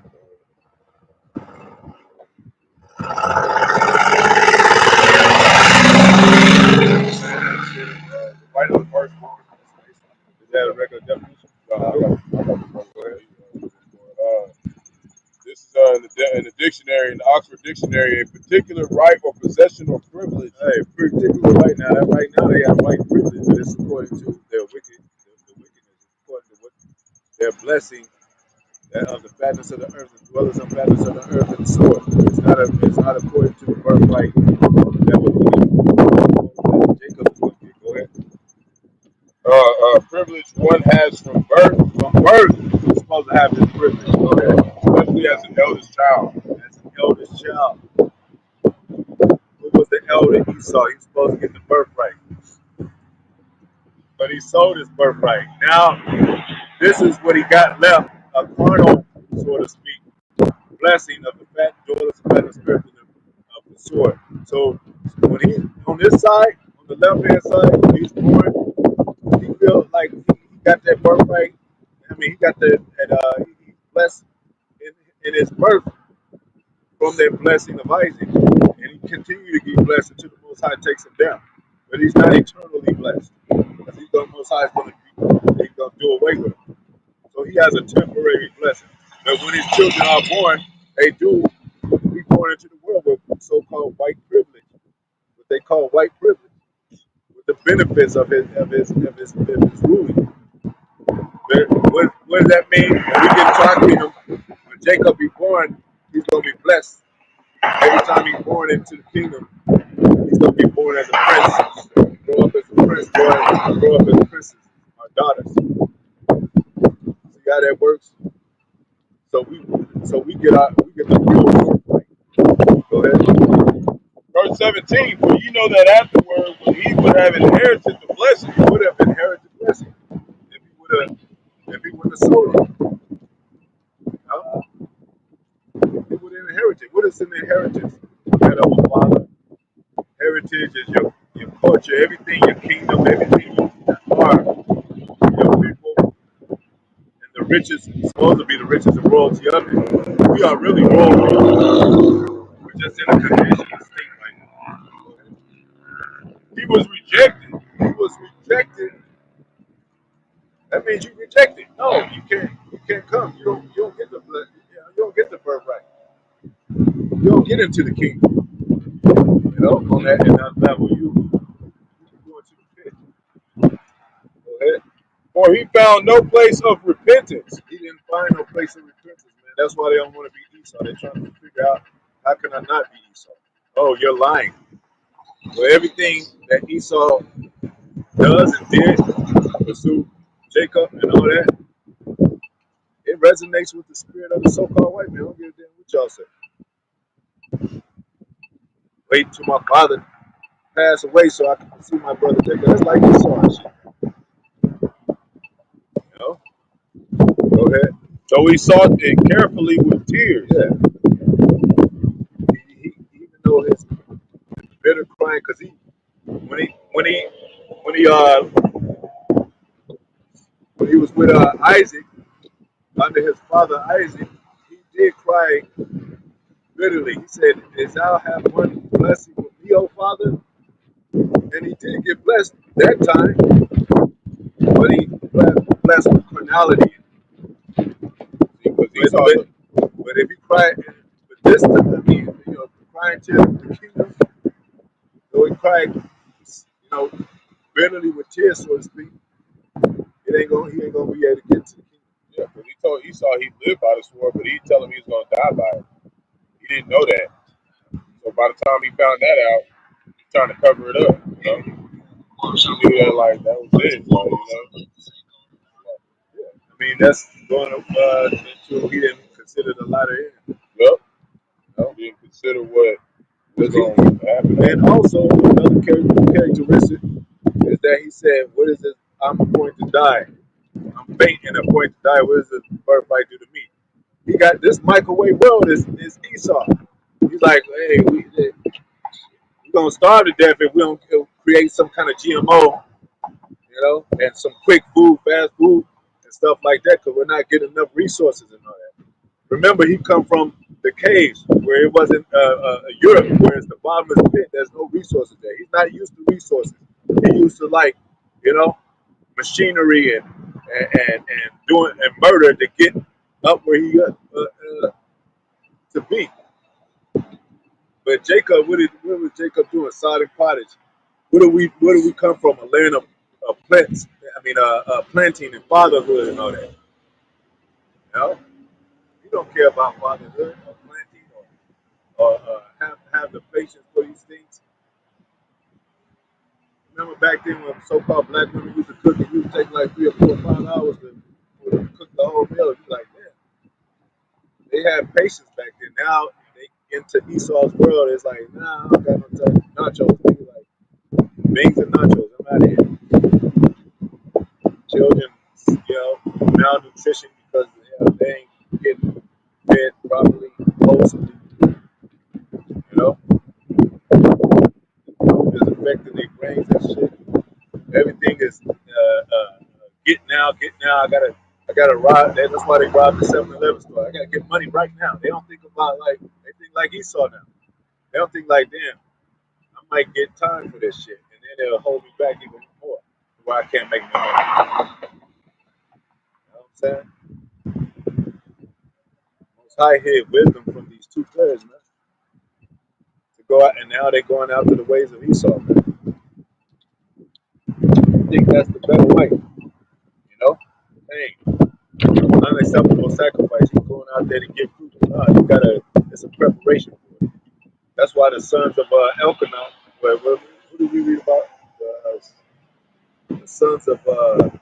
The right of the firstborn. Is that a regular definition? I got Go ahead. This is in the dictionary, in the Oxford Dictionary, a particular right or possession or privilege. Hey, particularly right now they have white privilege, but it's according to their the wickedness, according to what their blessing of the fatness of the earth, as well as the fatness of the earth and the sword. It's not according to the birthright that was Jacob is going to get. Go ahead. Privilege one has from birth. From birth, you're supposed to have this privilege. Go ahead. Especially as an eldest child. As an eldest child. Who was the elder? Esau. He's supposed to get the birthright. But he sold his birthright. Now, this is what he got left, a carnal, so to speak, blessing of the fat daughters of the spirit of the sword. So when he's on this side, on the left hand side, when he's born, he feels like he got that birthright. I mean, he got he's blessed in his birth from that blessing of Isaac. And he continued to get blessed until the Most High takes him down. But he's not eternally blessed. Because the Most High is going to do away with him. So he has a temporary blessing. But when his children are born, they do be born into the world with so-called white privilege. What they call white privilege. With the benefits of his ruling. What does that mean? When we get talking to him, when Jacob be born, he's going to be blessed. Every time he's born into the kingdom, he's going to be born as a prince. Grow up as a prince, grow up as princes or daughters. See how that works? So we get the real birthright. Go ahead. Verse 17, for you know that afterward, when he would have inherited the blessing, He would have inherited the blessing if he would have sold it. No? He would have inherited. What is an inheritance? That of a father. Heritage is your culture, everything, your kingdom, everything you are, your people, and the riches, supposed to be the riches and royalty of it. We are really royalty. We're just in a conditional state right now. he was rejected. He was rejected. That means you rejected. No, you can't come. You don't get the blood. You don't get the birthright. You don't get into the kingdom. On that level, you go into the pit. Go ahead. For he found no place of repentance. He didn't find no place of repentance, man. That's why they don't want to be Esau. They're trying to figure out, how can I not be Esau? Oh, you're lying. Well, everything that Esau does and did, pursue Jacob and all that, it resonates with the spirit of the so-called white man. I don't give a damn what y'all say. Wait till my father pass away so I can pursue my brother Jacob. That's like Esau and shit. You know? So he sought it carefully with tears. Yeah. Even though his bitter crying, because when he when he was with Isaac under his father Isaac, he did cry bitterly. He said, "As thou have one blessing with me, O Father," and he did get blessed that time, but he blessed with carnality. Because he But, saw but, but if he cried, but this time, I mean, crying to the kingdom, though he cried, bitterly with tears, so to speak, he ain't gonna be able to get to the kingdom. yeah, because he told Esau he lived by the sword, but he tell him he was gonna die by it. He didn't know that. So by the time he found that out, he's trying to cover it up, you know. He knew that like that was it, like, you know. I mean, that's going into he didn't consider the latter end. Yep. No? He didn't consider what was Because he, going to happen. and also another characteristic is that he said, "What is this? I'm going to die. I'm faint and I'm going to die. What does this birthright do to me?" He got this microwave world is Esau. He's like, "Hey, we're gonna starve to death if we don't create some kind of GMO, and some quick food, fast food, and stuff like that, because we're not getting enough resources and all that." Remember, he come from the caves where it wasn't Europe, where it's the bottomless pit. There's no resources there. He's not used to resources. He used to machinery and doing and murder to get up where he got to be. But Jacob, what was Jacob doing? Sodding pottage. Where do we come from? A land of plants. I mean, planting and fatherhood and all that. You don't care about fatherhood or planting or have the patience for these things. Remember back then when so-called black women used to cook, it used to take like 3 or 4 or 5 hours to cook the whole meal. You like, man, they had patience back then. Now they into Esau's world. It's like, nah, I don't got no time. Nachos, nigga, like beans and nachos. I'm out of here. Children, malnutrition because they ain't getting fed properly, wholesomely. You know, it's affecting their brains and shit. Everything is get now, get now. I gotta rob. That's why they robbed the 7-Eleven store. I gotta get money right now. They don't think about they think like Esau now. They don't think like, damn, I might get time for this shit, and then they'll hold me back even more, where I can't make no money. You know what I'm saying? Most High hid wisdom from these two players, man, to go out, and now they're going after the ways of Esau, man. I think that's the better way, Hey, unacceptable sacrifice. He's going out there to get fruit. You gotta. It's a preparation for it. That's why the sons of Elkanah. Who do we read about? The sons of read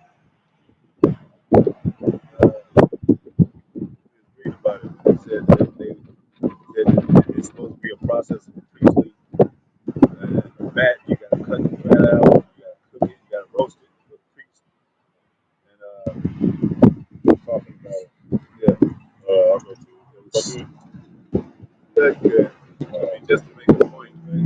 about it. He said that it's supposed to be a process of priestly fat. You gotta cut the fat out. You gotta cook it. You gotta roast it for the priest. And talking about it. Yeah. I'll go to it. That's good. Just to make a point, man.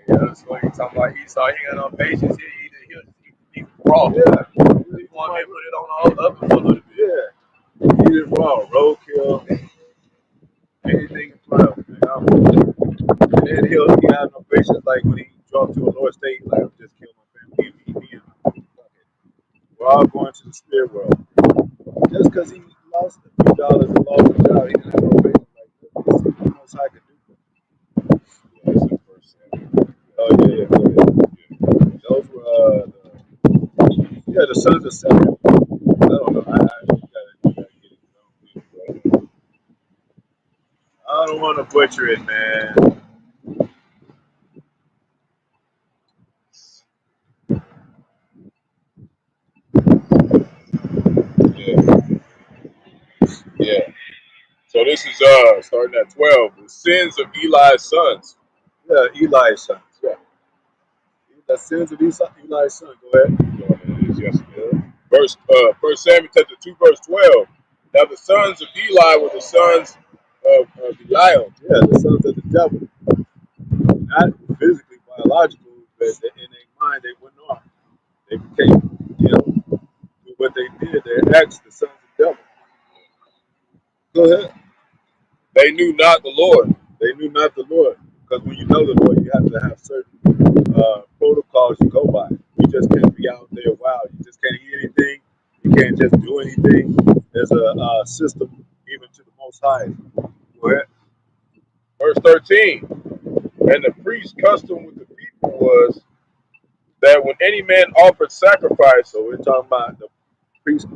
Yeah, that's what you talking about. Esau, he got no patience. He raw. Yeah. He want me to put it on the oven for a little bit. Yeah. Eat it raw, roadkill, anything in front of him. And then he have no patience like when he dropped to a lower state, like just kill my family and me and we're all going to the spirit world. Just because he lost a few dollars and lost a job, he didn't have no patience. Like, let's see what most I could do. Yeah, this is first Samuel. Oh yeah, yeah. Those were the sons of Samuel. I don't know. I gotta get it. I don't want to butcher it, man. Yeah. Yeah. So This is starting at 12. The sins of Eli's sons. Yeah, Eli's sons. Yeah. The sins of Eli's son. Go ahead. Yes, verse 1 Samuel chapter 2, verse 12. Now the sons of Eli were the sons of Belial. Yeah, the sons of the devil. Not physically, biological, but in their mind they went off. They became, through what they did, they acts the sons of the devil. Go ahead. They knew not the Lord. They knew not the Lord. Because when you know the Lord, you have to have certain protocols you go by. You just can't be out there wild. You just can't eat anything. You can't just do anything. There's a system even to the Most High. Go ahead. Verse 13. And the priest's custom with the people was that when any man offered sacrifice, so we're talking about the priest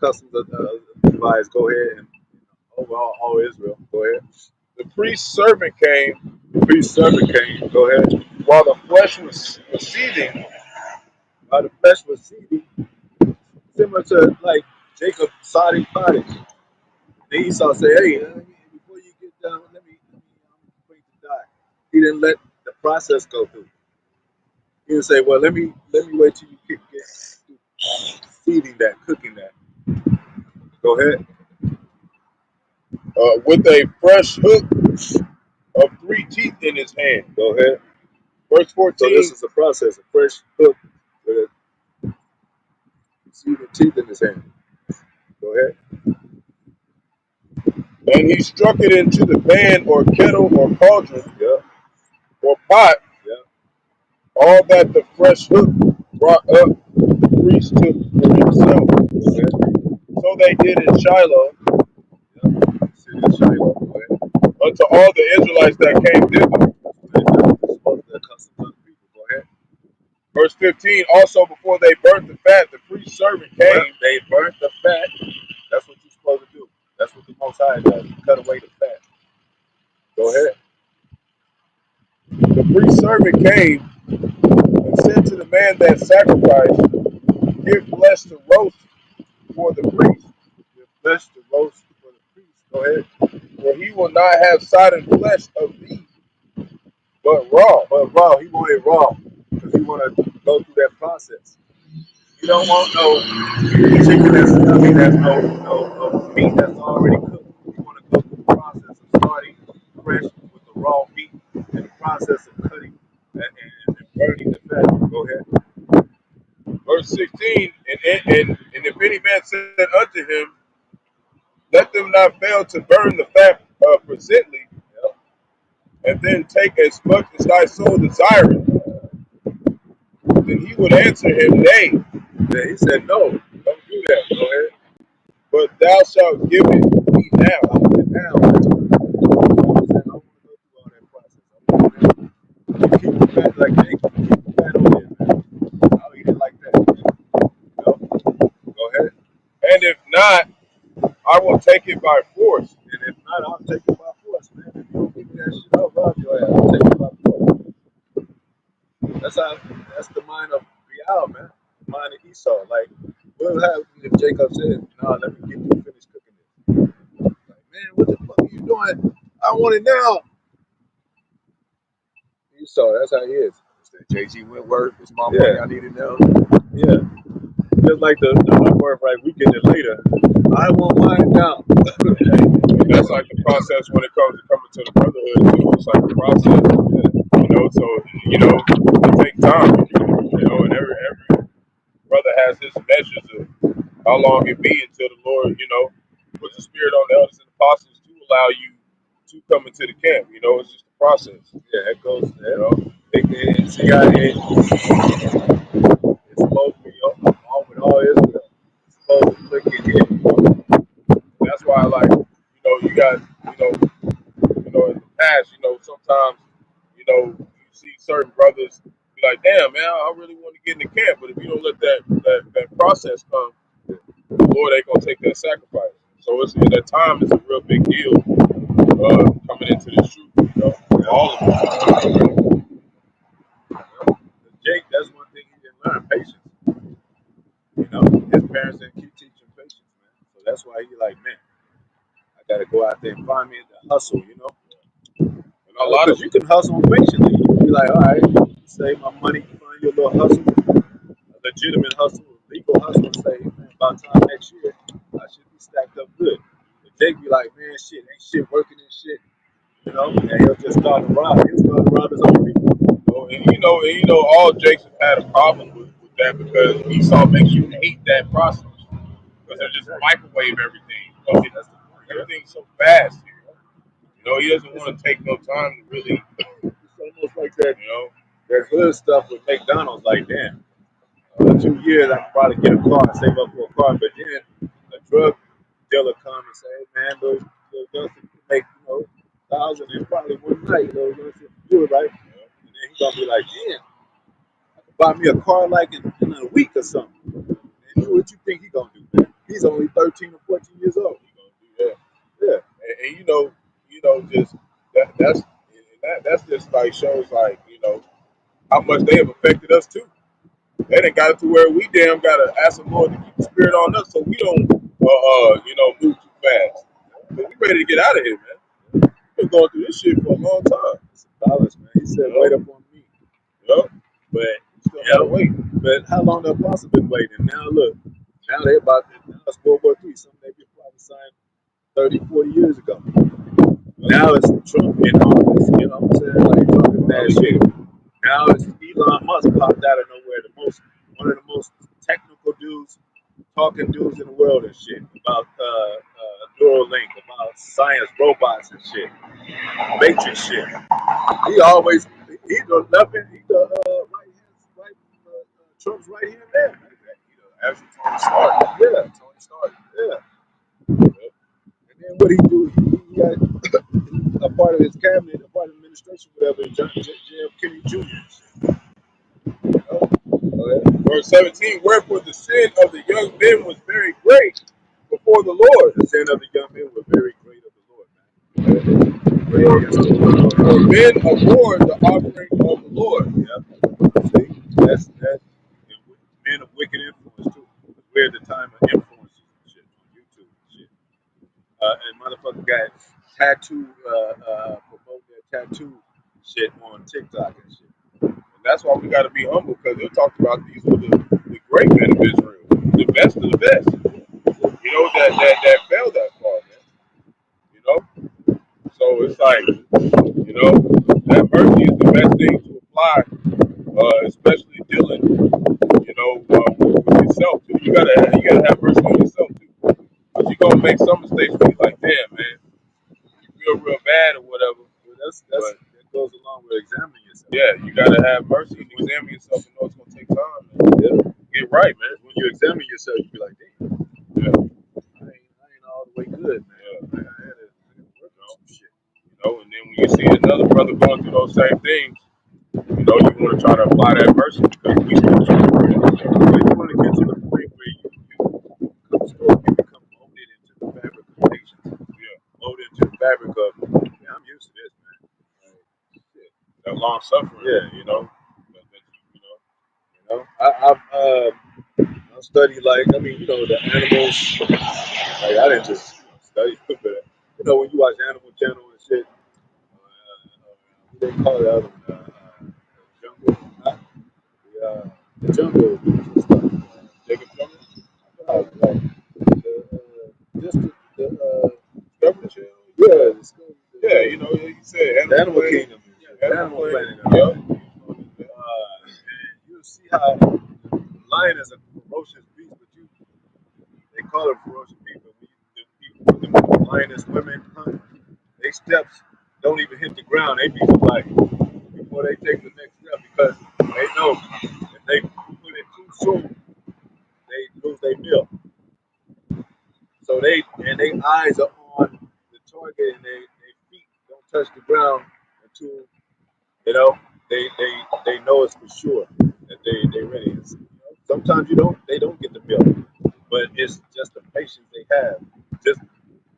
customs of the Levites. Go ahead and overall all Israel. Go ahead. the priest's servant came. The priest's servant came. Go ahead. While the flesh was seething. While the flesh was seething, similar to like Jacob sodding pottage. Then Esau say, "Hey, before you get done, I'm going to die." He didn't let the process go through. He didn't say, "Well, let me wait till you get seeding that, cooking that." Go ahead. With a fresh hook of 3 teeth in his hand. Go ahead. Verse 14. So this is a process, a fresh hook with a seeding teeth in his hand. Go ahead. And he struck it into the pan or kettle or cauldron, or pot, all that the fresh hook brought up, the priest took for himself. So they did in Shiloh, unto all the Israelites that came thither. Verse 15, also before they burnt the fat, the priest's servant came. Well, they burnt the fat. That's what you're supposed to do. That's what the Most High does. Cut away the fat. Go ahead. The priest's servant came and said to the man that sacrificed, give flesh to roast for the priest. Give flesh to roast for the priest. Go ahead. For he will not have sodden flesh of thee, but raw. But raw. He wanted raw. Because he want to go through that process. You don't want no chicken that's no meat that's already cooked. You want to go through the process of starting fresh with the raw meat and the process of cutting and burning the fat. Go ahead. Verse 16, and if any man said unto him, let them not fail to burn the fat presently, and then take as much as thy soul desireth, then he would answer him, nay. Then he said, no, don't do that. Go ahead. But thou shalt give it me now. I want it now. I want to go through all that process. I want to keep the fat like they keep the fat on it, man. I'll eat it like that. Go ahead. And if not, I will take it by force. And if not, I'll take it by force, man. If you don't give me that shit, I'll rob your ass. I'll take it by force. That's the mind of Yahawah, man. The mind of Esau. Like, what would happen if Jacob said, "No, let me get you finished cooking this"? Like, man, what the fuck are you doing? I want it now. Esau, that's how he is. It's that JG Wentworth. It's my money. I need it now. Yeah. Just like the Wentworth, right? We get it later. I want mine now. That's like the process when it comes to coming to the brotherhood. It's like a process, so it takes time. And every brother has his measures of how long it be until the Lord, puts the spirit on the elders and apostles to allow you to come into the camp. It's just a process. Yeah, it goes. It's supposed to be all with all Israel. It's supposed to click in here. That's why, you got, in the past, sometimes, you see certain brothers be like, damn, man, I really want to get in the camp. But if you don't let that process come, the Lord ain't going to take that sacrifice. So that time is a real big deal coming into this truth, all of it. Jake, that's one thing he didn't learn, patience. His parents didn't keep teaching patience, man. So that's why he like, man, I gotta go out there and find me the hustle, you know. And a lot of Because you can hustle patiently. You can be like, all right, save my money, find your little hustle, a legitimate hustle, a legal hustle, and say, man, about time next year, I should be stacked up good. But they be like, man, shit, ain't shit working and shit, you know, and he'll just start to rob. He'll start to rob his own people. and all Jakes have had a problem with that because Esau makes you hate that process because they're just microwave everything. That's the point. Everything's so fast here. He doesn't want to take no time to really, It's almost like that, you know. that hood stuff with McDonald's. Like, damn, 2 years I could probably get a car and save up for a car, but then a drug dealer come and say, hey, man, those guns can make, you know, 1,000 in probably one night. Those guns can do it, right? And then he's gonna be like, damn, I could buy me a car like in a week or something. And what you think he gonna do, man? He's only 13 or 14 years old. He gonna do that. Yeah. And just that's just like shows like how much they have affected us too. They done got it to where we damn gotta ask the Lord to keep the spirit on us so we don't move too fast. But we ready to get out of here, man. We've been going through this shit for a long time. It's a balance, man. He said, wait up on me. But Still gotta wait. But how long the apostle been waiting? Now look, now they about to, now it's World War III. Some they be prophesying 30, 40 years ago. Now it's Trump in office. You know what I'm saying? Like talking bad shit. Now it's Elon Musk popped out of nowhere. One of the most technical dudes, talking dudes in the world and shit about Neuralink, about science, robots and shit, Matrix shit. He's the left hand, he's the Trump's right hand man. Actually, Tony Stark. Yeah, Tony Stark. yeah. And then what he do? He got a part of his cabinet, a part of the administration, whatever. J.F. Kennedy Jr. Verse 17, wherefore the sin of the young men was very great before the Lord. The sin of the young men were very great of the Lord, man. For men abhorred the offering of the Lord. Yeah. See, that's men of wicked influence too. We're at the time of influencers and shit on YouTube and shit. And motherfucker got tattoo promote their tattoo shit on TikTok and shit. And that's why we got to be humble because they'll talk about these were the great men of Israel, the best of the best. That fell that far, man. So it's like, that mercy is the best thing to apply, especially dealing, with yourself too. You gotta have mercy on yourself too. Because you're gonna make some mistakes where you're like, damn, man, you feel real bad or whatever. Well, that goes along with examining yourself. Yeah, you gotta have mercy and examine yourself and know it's gonna take time, man. Get right, man. When you examine yourself, you be like, damn, Yeah. I ain't all the way good, man. Yeah. I had to work on some shit. And then when you see another brother going through those same things, you want to try to apply that mercy because we still trying to pray. You want to get to the point where you become molded into the fabric of patience. Yeah. Molded into the fabric of, yeah, I'm used to this, man. Like, shit. That long suffering. Yeah, I've studied the animals. Like I didn't just study, but when you watch Animal Channel and shit, what they call the other one, jungle, not the jungle and stuff. Jacob Jungle? Like just the Discovery Channel? yeah, Yeah, you said the Animal Kingdom, Animal Planet. Planet. And you see how lion is a ferocious beast, but they call it ferocious beast, but when the lioness women hunt, they steps don't even hit the ground. They be like before they take the next step because they know if they put it too soon, they lose their meal. So their eyes are on the target and their feet don't touch the ground until they know it's for sure that they ready. Sometimes they don't get the meal, but it's just the patience they have. Just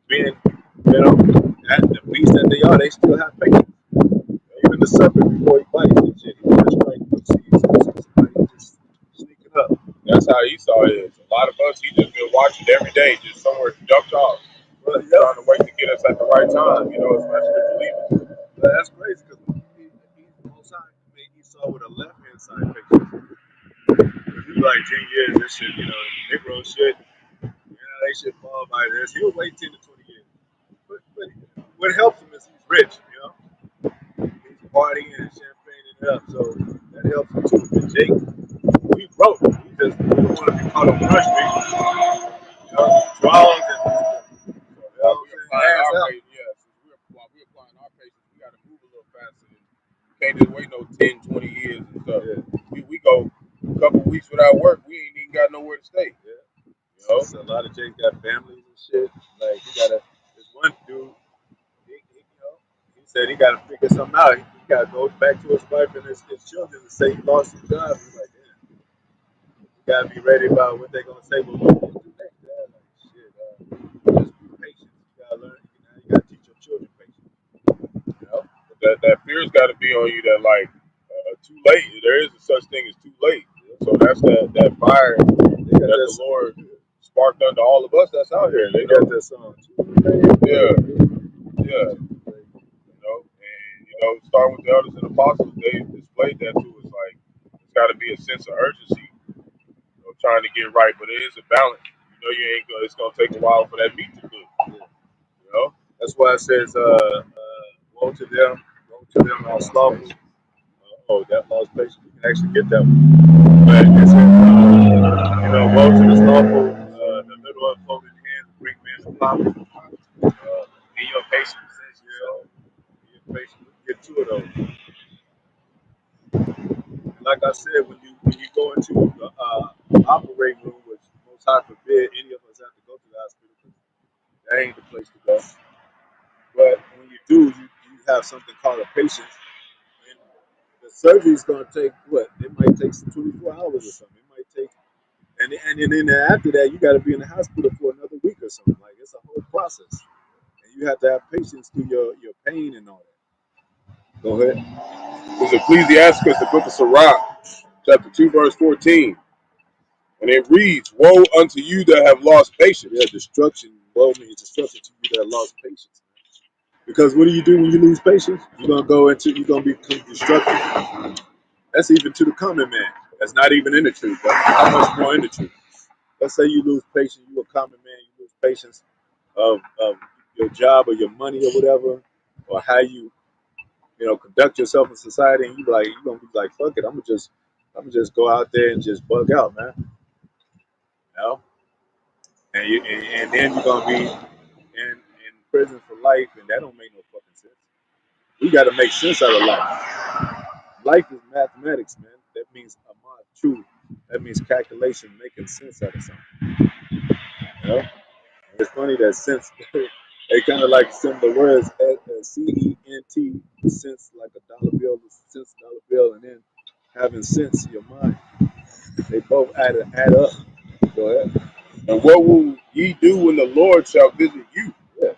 being at the beast that they are, they still have patience. Even the serpent before he bites and shit, he just like somebody just sneaking up. That's how Esau is. A lot of us, he just been watching every day, just somewhere ducked off. He's trying to wait to get us at the right time, you know, especially the believers. But that's crazy because most time Esau with a left hand side picture. If you like 10 years, this shit, you know, Negro shit, you know, they should fall by this. He'll wait 10 to 20 years. But what helps him is he's rich, you know. He's partying and champagne it up, so that helps him too. But Jake, we broke. We don't want to be caught on Rush Street. You know, draws and While we're applying our patience, while we're applying our patience, we got to move a little faster. We can't just wait no 10, 20 years and stuff. Yeah. We go a couple weeks without work, we ain't even got nowhere to stay. Yeah. You know, so a lot of Jake's got families and shit. Like, this one dude, he said he got to figure something out. He got to go back to his wife and his children and say he lost his job. He's like, damn, you got to be ready about what they're going to say. But what do next? Like, shit, just be patient. You got to learn. You got to teach your children patience. You know? But that fear's got to be on you that, like, too late. There is a such thing as too late. So that's that fire that the Lord sparked unto all of us that's out here. They got that song. Yeah. You know, starting with the elders and apostles, they displayed that to us. Like, it's got to be a sense of urgency, you know, trying to get right, but it is a balance. You know, you ain't gonna. It's gonna take a while for that meat to cook. You know, that's why it says, "Woe to them are slothful." That lost patience. You can actually get that one. But it says, you know, woe to the slothful, the little unfolded hands bring men to power. In your patience, your patience, we can get two of those. Like I said, when you go into the operating room, which most high forbid any of us have to go to the hospital, because that ain't the place to go. But when you do, you have something called a patient. And the surgery is going to take what? It might take 24 hours or something. It might take, and then after that, you got to be in the hospital for another week or something. Like, it's a whole process, and you have to have patience through your pain and all that. Go ahead. It's Ecclesiasticus, the book of Barak, chapter 2, verse 14. And it reads, "Woe unto you that have lost patience." Yeah, destruction. Woe means destruction to you that have lost patience. Because what do you do when you lose patience? You're gonna become destructive. That's even to the common man. That's not even in the truth. But how much more in the truth? Let's say you lose patience. You a common man. You lose patience of your job or your money or whatever, or how you conduct yourself in society, and you're gonna be like, fuck it. I'm gonna just go out there and just bug out, man. You know, and then you're gonna be in prison for life, and that don't make no fucking sense. We got to make sense out of life. Life is mathematics, man. That means amount truth. That means calculation, making sense out of something. You know? And it's funny that sense, they kind of like similar words, CENT, sense like a dollar bill, sense dollar bill, and then having sense in your mind. They both add up. Go ahead. And what will ye do when the Lord shall visit you? Yeah.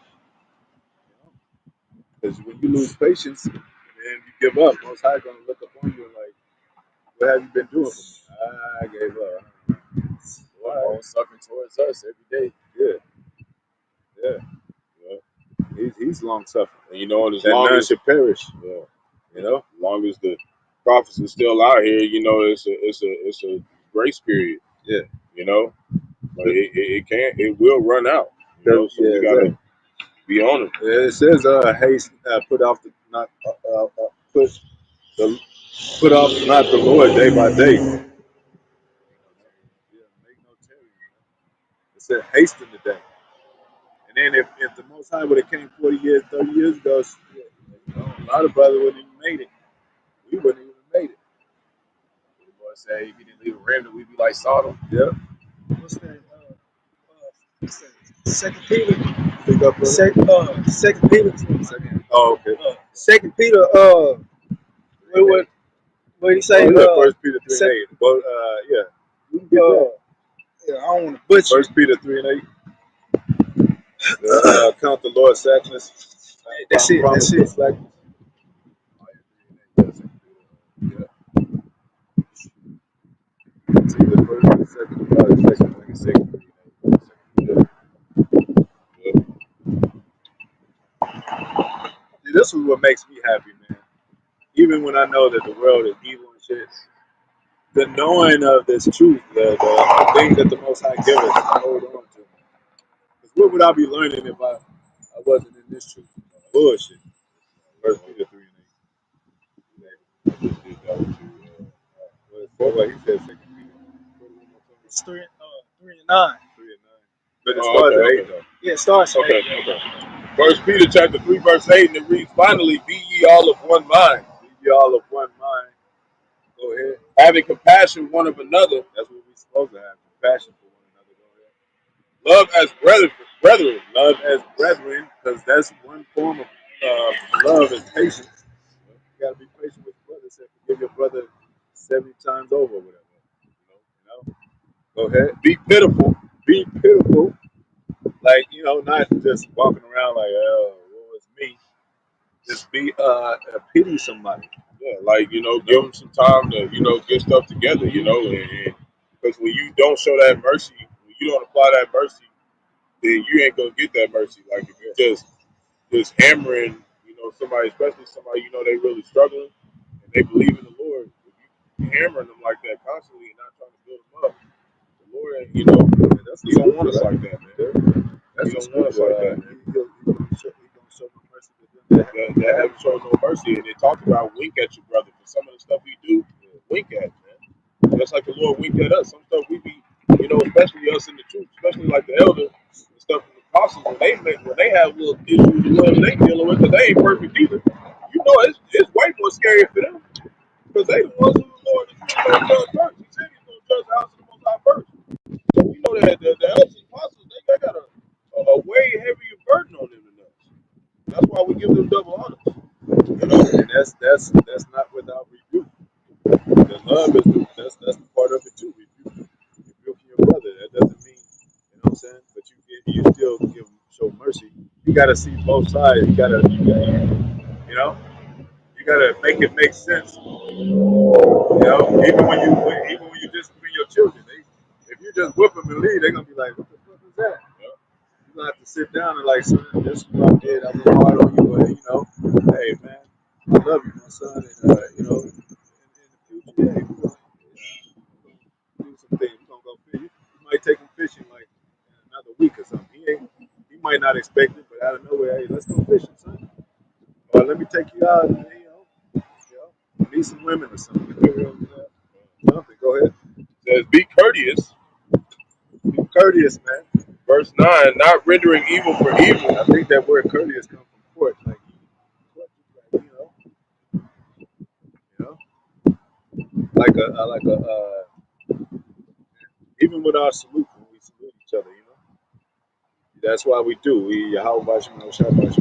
Because when you lose patience and you give up, Most High gonna look upon you and like, what have you been doing for me? I gave up. All suffering towards us every day. Yeah. He's long suffering. And you know, as that long none as should perish. Yeah. You know, as long as the prophets are still out here, you know, it's a grace period. Yeah. You know, but it will run out. You know, so we gotta be on it. It says, haste, put off the not put off not the Lord day by day. Yeah, make no tarrying. It said hasten the day. And then if the Most High would have came 40 years, 30 years ago, a lot of brothers wouldn't even made it. We wouldn't even made it. The Lord say, if he didn't leave a remnant, we'd be like Sodom. Yeah. What's that? Second Peter. Pick up Second Peter. Oh, okay. Second Peter. What did he say? First Peter 3:8. Well, yeah. You can get that. Yeah, I don't want to butcher. First Peter 3:8. Count the Lord's slackness. That's it. That's it. Slackness. Yeah. It's either first or second. Second. Yeah. That's what makes me happy, man. Even when I know that the world is evil and shit, the knowing of this truth, the things that the Most High gives us, I hold on to. Because what would I be learning if I wasn't in this truth? Bullshit. First Peter 3 and 8. What he said, second Peter. It's 3 and 9. 3 and 9. But it starts at 8 though. Yeah, it starts at Okay, 8. okay. First Peter chapter 3, verse 8, and it reads, finally, be ye all of one mind. Be ye all of one mind. Go ahead. Having compassion one of another. That's what we're supposed to have. Compassion for one another. Go ahead. Love as brethren. Love as brethren, because that's one form of love is patience. You gotta be patient with your brother. Say, forgive your brother 70 times over, whatever. You know? Go ahead. Be pitiful. Be pitiful. Like, not just walking around like, oh, what was me? Just be pity somebody. Yeah, like, give them some time to, get stuff together, and because when you don't show that mercy, when you don't apply that mercy, then you ain't gonna get that mercy. Like if you just hammering, somebody, especially somebody they really struggling and they believe in the Lord, if you hammering them like that constantly and not trying to build them up, the Lord ain't, he don't want us like that, man. That's He don't want us like that, man. He gonna show no mercy to them. That haven't shown no mercy, and it talks about wink at your brother for some of the stuff we do. Wink at, man. Just like the Lord winked at us. Some stuff we be, especially us in the truth, especially like the elder and stuff from the apostles, when they have little issues with whatever they dealing with, because they ain't perfect either. It's way more scary for them because they the ones who the Lord is going to judge first. He said he's going to judge the house of the Most High first. So we know that the elders and apostles they got a way heavier burden on them than us. That's why we give them double honors. And that's not without rebuke. The love is that's the part of it too. Rebuking your brother. That doesn't mean, you know what I'm saying? But you still show mercy. You gotta see both sides. You gotta make it make sense. Even when you discipline your children, if you just whip them and leave, they're gonna be like, what the fuck is that? You have to sit down and like, son, this is what I did. I went hard on you, but hey man, I love you, my son, and in the future, hey, we're gonna do some things. We're gonna go fishing. You might take him fishing like in another week or something. He might not expect it, but out of nowhere, hey, let's go fishing, son. Or let me take you out, and, meet some women or something. Something. Go ahead. It says, be courteous. Be courteous, man. Verse 9, not rendering evil for evil. I think that word courteous comes from court, like even with our salute when we salute each other, that's why we do. We Yahawashi, Shabbat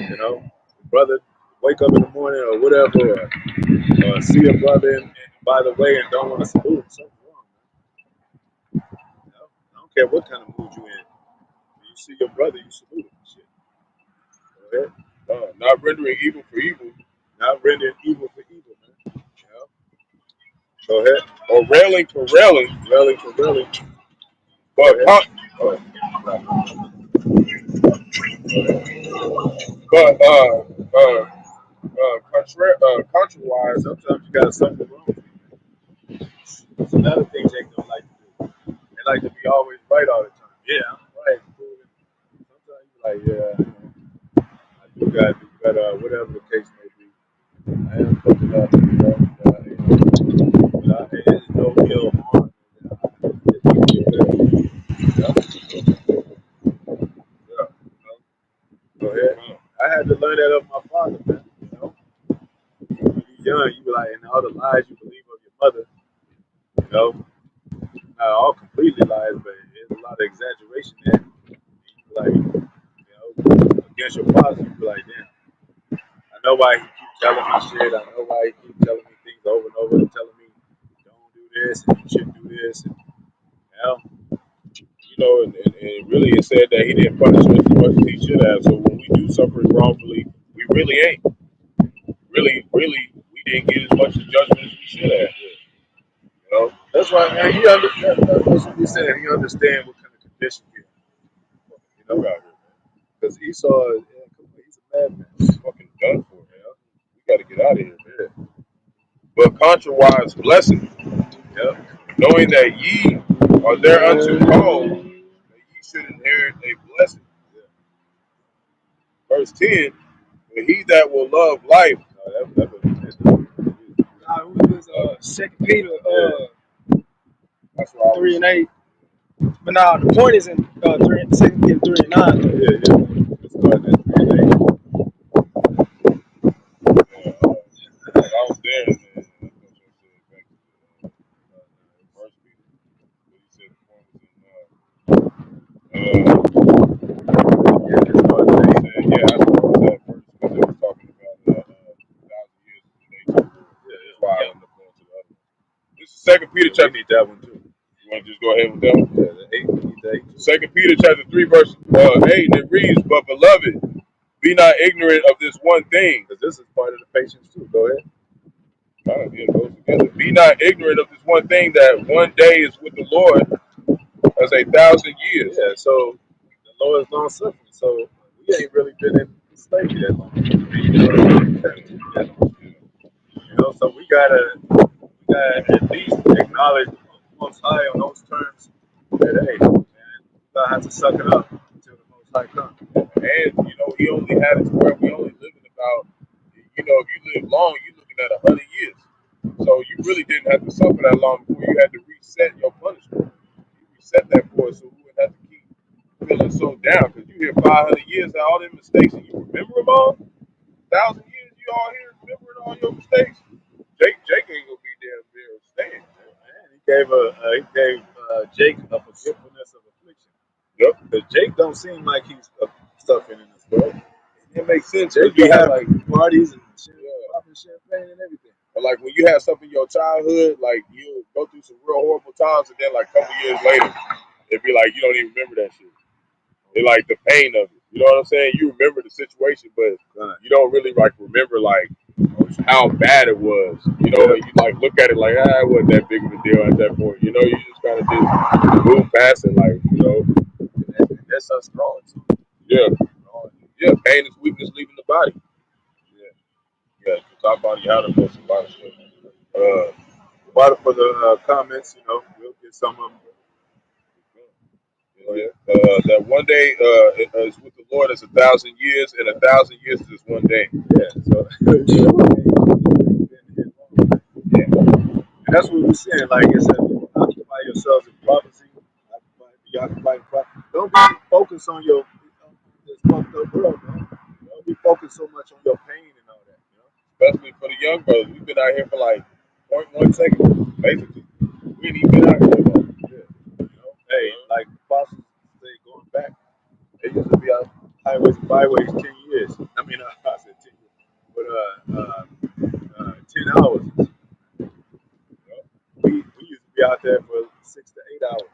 Camp. Brother, wake up in the morning or whatever, or see a brother and by the way and don't want to salute him, something wrong, man. I don't care what kind of mood you in. When you see your brother, you salute him. Shit. Go ahead. Not rendering evil for evil. Not rendering evil for evil, man. Go ahead. Or railing for railing. Railing for railing. But contrariwise, sometimes you got something wrong. It's another thing Jake don't like to do. They like to be always right all the time. Yeah, I'm right. Sometimes you're like, yeah, I do got to do better, whatever the case may be. I am looking up, but there's no ill harm. Go ahead. I had to learn that of my father, man. When you're young, you be like, and all the lies you believe of your mother, not all completely lies, but there's a lot of exaggeration there. You be like, against your father, you be like, damn, I know why he keeps telling me shit. I know why he keeps telling me things over and over and telling me, don't do this and you shouldn't do this. And, and really it said that he didn't punish us as much as he should have. So when we do something wrongfully, we really ain't. Really, we didn't get as much judgment as we should have. That's right, man. That's what he said. He understands what kind of condition he's in. Because Esau, he's a contrawise blessing. Yep. Knowing that ye are thereunto called, that ye should inherit a blessing. Verse 10, but he that will love life. Who was 2 Peter That's why I 3 and 8. But now the point is in 2 Peter 3 and 9. It's starting at 3 and 8. I was there, and I thought you said back to First Peter, but he said the point was in yeah, that's what was that verse because it was talking about 1,000 years from the day to the Lord. Yeah, that's why I ended up going to the other one. This is Second Peter chapter. We need that one too. You want to just go ahead with that one? Yeah, the 8. We need the 8. Second Peter chapter 3 verse 8, and it reads, "But beloved, be not ignorant of this one thing." Because this is part of the patience too. Go ahead. It goes together. Be not ignorant of this one thing, that one day is with the Lord as 1,000 years. Yeah, so the Lord is long suffering. So we ain't really been in slavery that long. So we gotta at least acknowledge the Most High on those terms that hey, man, we gotta have to suck it up until the Most High comes. And he only had it to where we only living about, if you live long, you're looking at 100 years. So you really didn't have to suffer that long before you had to reset your punishment. You reset that for us so we wouldn't have to keep feeling so down. Because you hear 500 years of all them mistakes and you remember them all. 1,000 years you all here remembering all your mistakes. Jake ain't gonna be there staying. Man, he gave Jake a forgetfulness of affliction. Yep. Because Jake don't seem like he's suffering in this world. It makes sense. Jake be having like parties and popping champagne and everything. But like when you have something in your childhood, like you go through some real horrible times, and then like a couple years later, it'd be like you don't even remember that shit. It like the pain of it. You know what I'm saying? You remember the situation, but you don't really like remember like how bad it was. You like look at it like it wasn't that big of a deal at that point. You just kind of just move past it, like That's us growing too. Yeah, pain is weakness leaving the body. Because our body had to go some lot of stuff. Water for the comments, we'll get some of them. That one day is with the Lord as 1,000 years, and 1,000 years is one day. Yeah, so and that's what we're saying. Like I said, occupy yourselves in prophecy. Don't be focused on this fucked up world, man. Don't be focused so much on your pain and all that. Especially for the young brothers, we've been out here for like 0.1 second, basically. We ain't even been out here that long. Hey, like the apostles say, going back, they used to be out highways and byways 10 years. I mean, I said 10 years, but 10 hours. We used to be out there for 6 to 8 hours.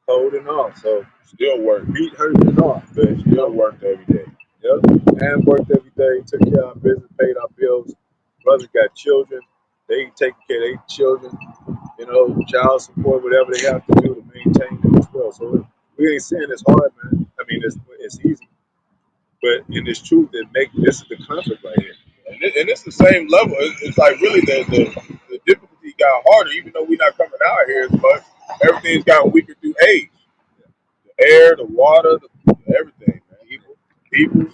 Cold and all. So still work. Feet hurting and all. But still worked every day. Yep. And worked every day, took care of our business, paid our bills. Brothers got children. They taking care of their children, child support, whatever they have to do to maintain in this world. So we ain't saying it's hard, man. I mean, it's easy. But in this truth, this is the conflict right here. And it's the same level. It's like really the difficulty got harder, even though we're not coming out here as much. Everything's gotten weaker through age. The air, the water, everything, man. People,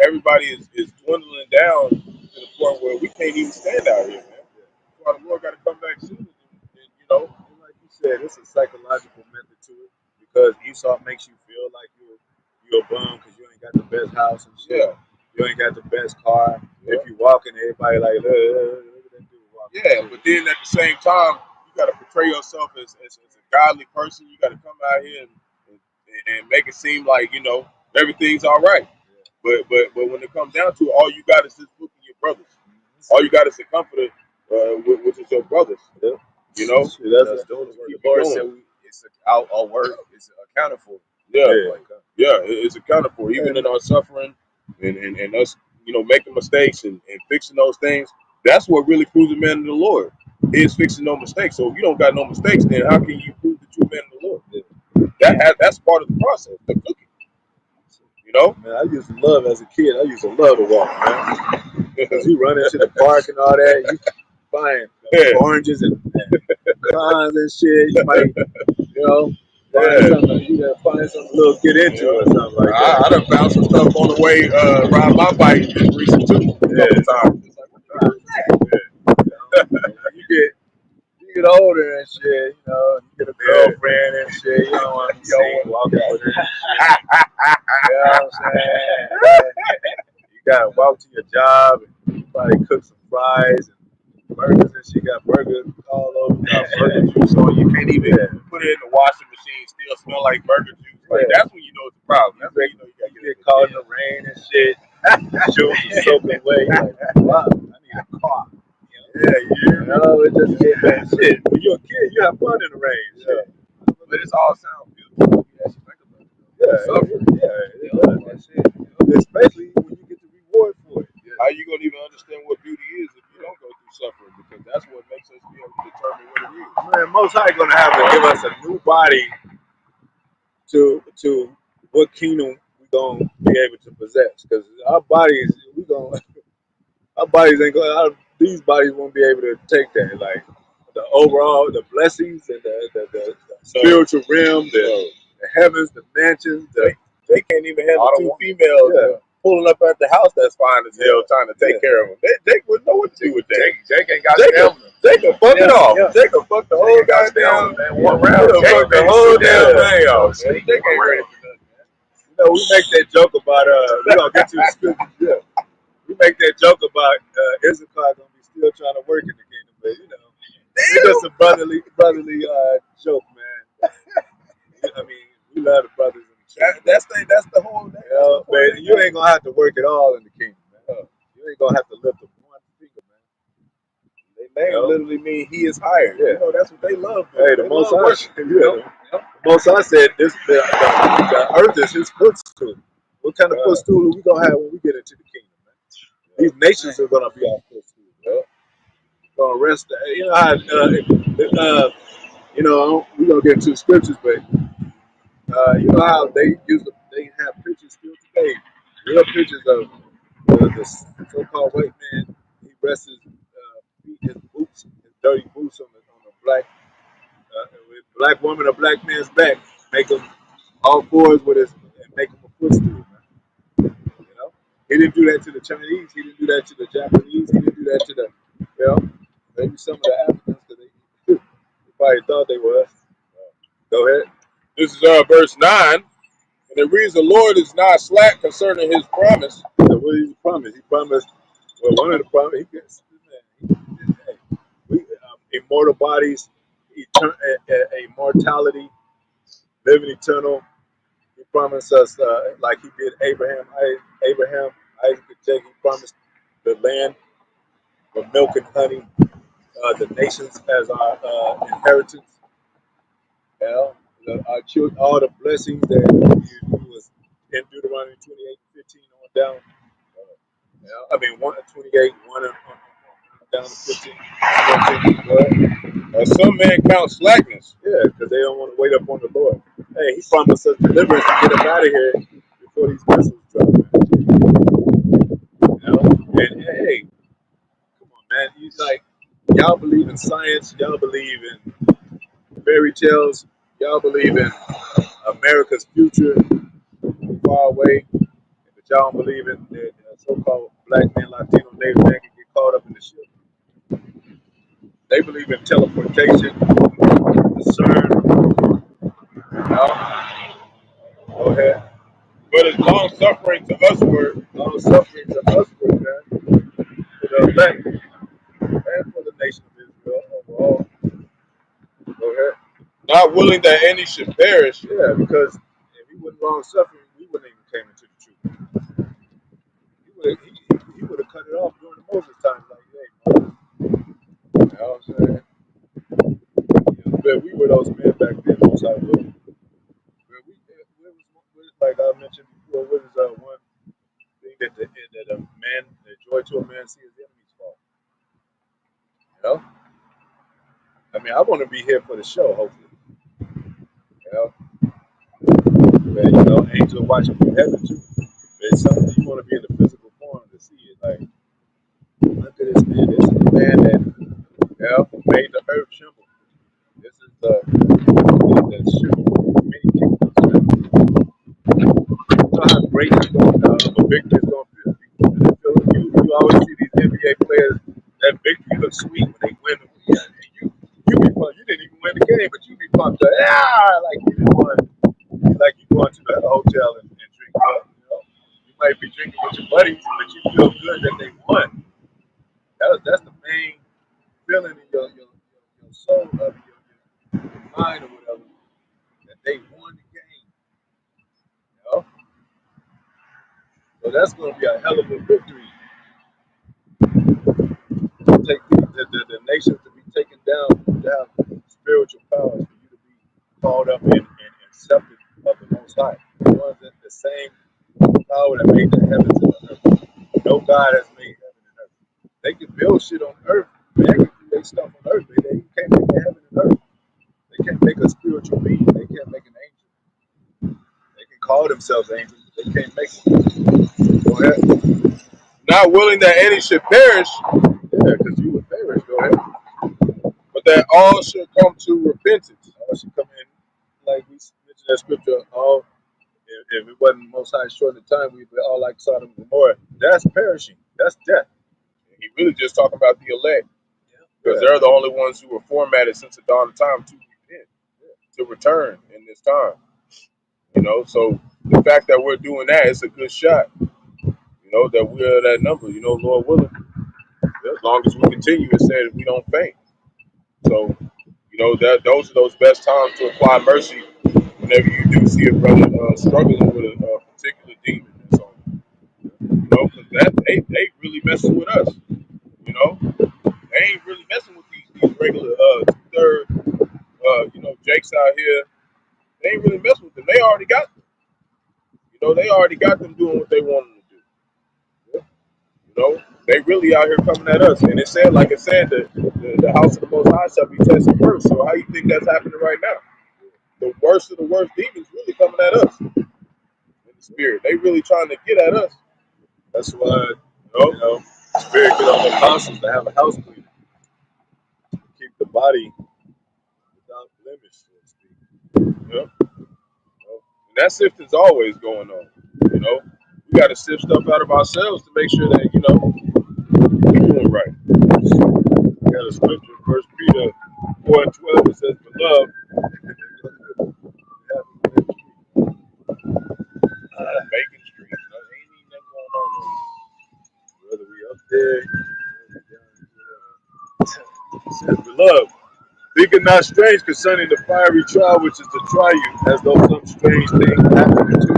everybody is dwindling down to the point where we can't even stand out here, man. That's why the Lord got to come back soon. And like you said, it's a psychological method to it because Esau makes you feel like you're a bum because you ain't got the best house and shit. Yeah. You ain't got the best car. Yeah. If you walking, everybody like, look at that dude walking. Yeah, but then at the same time, you got to portray yourself as a godly person. You got to come out here and make it seem like everything's all right. Yeah. But when it comes down to it, all you got is this book and your brothers. All you got is the comforter, which is your brothers. Yeah. That's doing the Lord said our word is accounted for. It's accounted for. Even in our suffering and us, making mistakes and fixing those things. That's what really proves a man of the Lord is fixing no mistakes. So if you don't got no mistakes, then how can you prove that you're a man of the Lord? That's part of the process, the cooking. know? Man, I used to love as a kid. I used to love to walk, man. Because you run into the park and all that, you find oranges and cons and shit. You might, find something. You gotta find something a little get into or something like that. I done found some stuff on the way riding my bike just recent too. A couple times. It's like, what the hell is that? You get older and shit, you get a girlfriend and shit, you don't want to be seen walking with her and shit. You know what I'm saying? You gotta walk to your job and you probably cook some fries and burgers and shit. Got burgers all over. Got burger juice on. You can't even put it in the washing machine, still smell like burger juice. Like that's when you know it's a problem. That's when you know you gotta get caught in the rain and shit. Shoes are soaking wet. Like, wow, I need a car. It just get bad shit. When you're a kid, you have fun in the rain. Shit. But it's all sound beautiful. Especially when you get the reward for it. How you gonna even understand what beauty is if you don't go through suffering? Because that's what makes us be able to determine what it is. Man, Most High gonna have to give us a new body to what kingdom we gonna be able to possess. Because our bodies, our bodies ain't gonna. These bodies won't be able to take that. Like the overall, the blessings and the spiritual realm, the heavens, the mansions. They can't even handle two females pulling up at the house that's fine as hell trying to take care of them. Jake wouldn't know what to do with that. Jake ain't got stamina. Jake can fuck it off. Jake can fuck the whole goddamn one round. Fuck the whole damn thing off. Jake ain't ready for nothing. We make that joke about we gonna get to the scriptures. We make that joke about Issachar gonna be still trying to work in the kingdom, but it's just a brotherly joke, man. I mean, we love the brothers in the kingdom. That's the whole thing. But you ain't gonna have to work it all in the kingdom, man. You ain't gonna have to lift up one finger, man. They literally mean he is hired. Yeah. That's what they love. Hey, the Most High. Most High said the earth is his footstool. What kind of footstool are we gonna have when we get into the kingdom, man? These nations are gonna be our footstool. Gonna rest. You know how we gonna get into the scriptures, but you know how they have pictures still today, real pictures of the so-called white man. He rests his boots, his dirty boots on a black woman, a black man's back, make him all fours with his and make him a footstool. He didn't do that to the Chinese. He didn't do that to the Japanese. He didn't do that to the maybe some of the Africans because they probably thought they were us. Go ahead. This is verse 9. And it reads, the Lord is not slack concerning his promise. So what did he promise? He promised, one of the promises, immortal bodies, immortality, living eternal. He promised us, like he did Abraham, Isaac, and Jacob. He promised the land of milk and honey, the nations as our inheritance. Our children, all the blessings that you was in Deuteronomy 28:15 on down. 28, 1 down to 15. Some men count slackness. Yeah, because they don't want to wait up on the Lord. Hey, he promised us deliverance to get them out of here before these missiles drop, man. And hey, come on, man. Y'all believe in science. Y'all believe in fairy tales. Y'all believe in America's future far away. But y'all don't believe in that so-called black man, Latino, Native man can get caught up in the ship. They believe in teleportation, discern. Go ahead. But it's long suffering to usward. Long suffering to usward, man. For the elect and for the nation of Israel overall. Go ahead. Not willing that any should perish. Yeah, because if he wasn't long suffering, we wouldn't even came into the truth. He would have cut it off during the Moses time. Like, hey, you know what I'm saying? But we were those men back then, most I will. Like I mentioned before, what is one thing that the joy to a man see his enemies fall? I mean, I want to be here for the show, hopefully. But angels watching from heaven too. It's something you want to be in the physical form to see it. Like, look at this man. This is the man that made the earth tremble. This is the shook many kingdoms. You know how great a victory is going to feel. You always see these NBA players, that victory looks sweet when they win. And you be fun. You didn't even win the game, but you be pumped up. Yeah, like you didn't won. Like you going to the hotel and drink up. You might be drinking with your buddies, but you feel good that they won. That's the main feeling in your soul, of your mind or whatever, that they won the game. So that's going to be a hell of a victory. Take the nations to be taken down, to have spiritual powers, for you to be called up and accepted of the Most High. The ones that the same power that made the heavens and the earth. No God has made heaven and earth. They can build shit on earth. They can create stuff on earth. They can't make a heaven and earth. They can't make a spiritual being. They can't make an angel. They can call themselves angels. They can't make them. Go ahead. Not willing that any should perish, Yeah, because you would perish. Go ahead. but that all should come to repentance. All should come in, like we mentioned that scripture. All, if it wasn't Most High short of time, we'd be all like Sodom and Gomorrah. That's perishing. That's death. He really just talking about the elect, because they're the only ones who were formatted since the dawn of time to repent, to return in this time. So the fact that we're doing that is a good shot. That we're that number. Lord willing, as long as we continue, it said we don't faint. So, that those are those best times to apply mercy whenever you do see a brother struggling with a particular demon. So, because they really messing with us. They ain't really messing with these regular two-third, Jakes out here. They ain't really messing with them. They already got them. They already got them doing what they want them to do. They really out here coming at us. And it said, like it said, the house of the Most High shall be tested first. So how you think that's happening right now? The worst of the worst demons really coming at us in the spirit. They really trying to get at us. That's why, Spirit get on the apostles to have a house cleaner. Keep the body without blemish, so to speak. Yep. And that sifting's always going on. We got to sift stuff out of ourselves to make sure that, we're doing right. We got a scripture, 1 Peter 4:12, it says, Beloved, Bacon Street. Ain't even nothing going on there. whether we up there, it says, Beloved, think it not strange concerning the fiery trial which is to try you, as though some strange thing happened to you.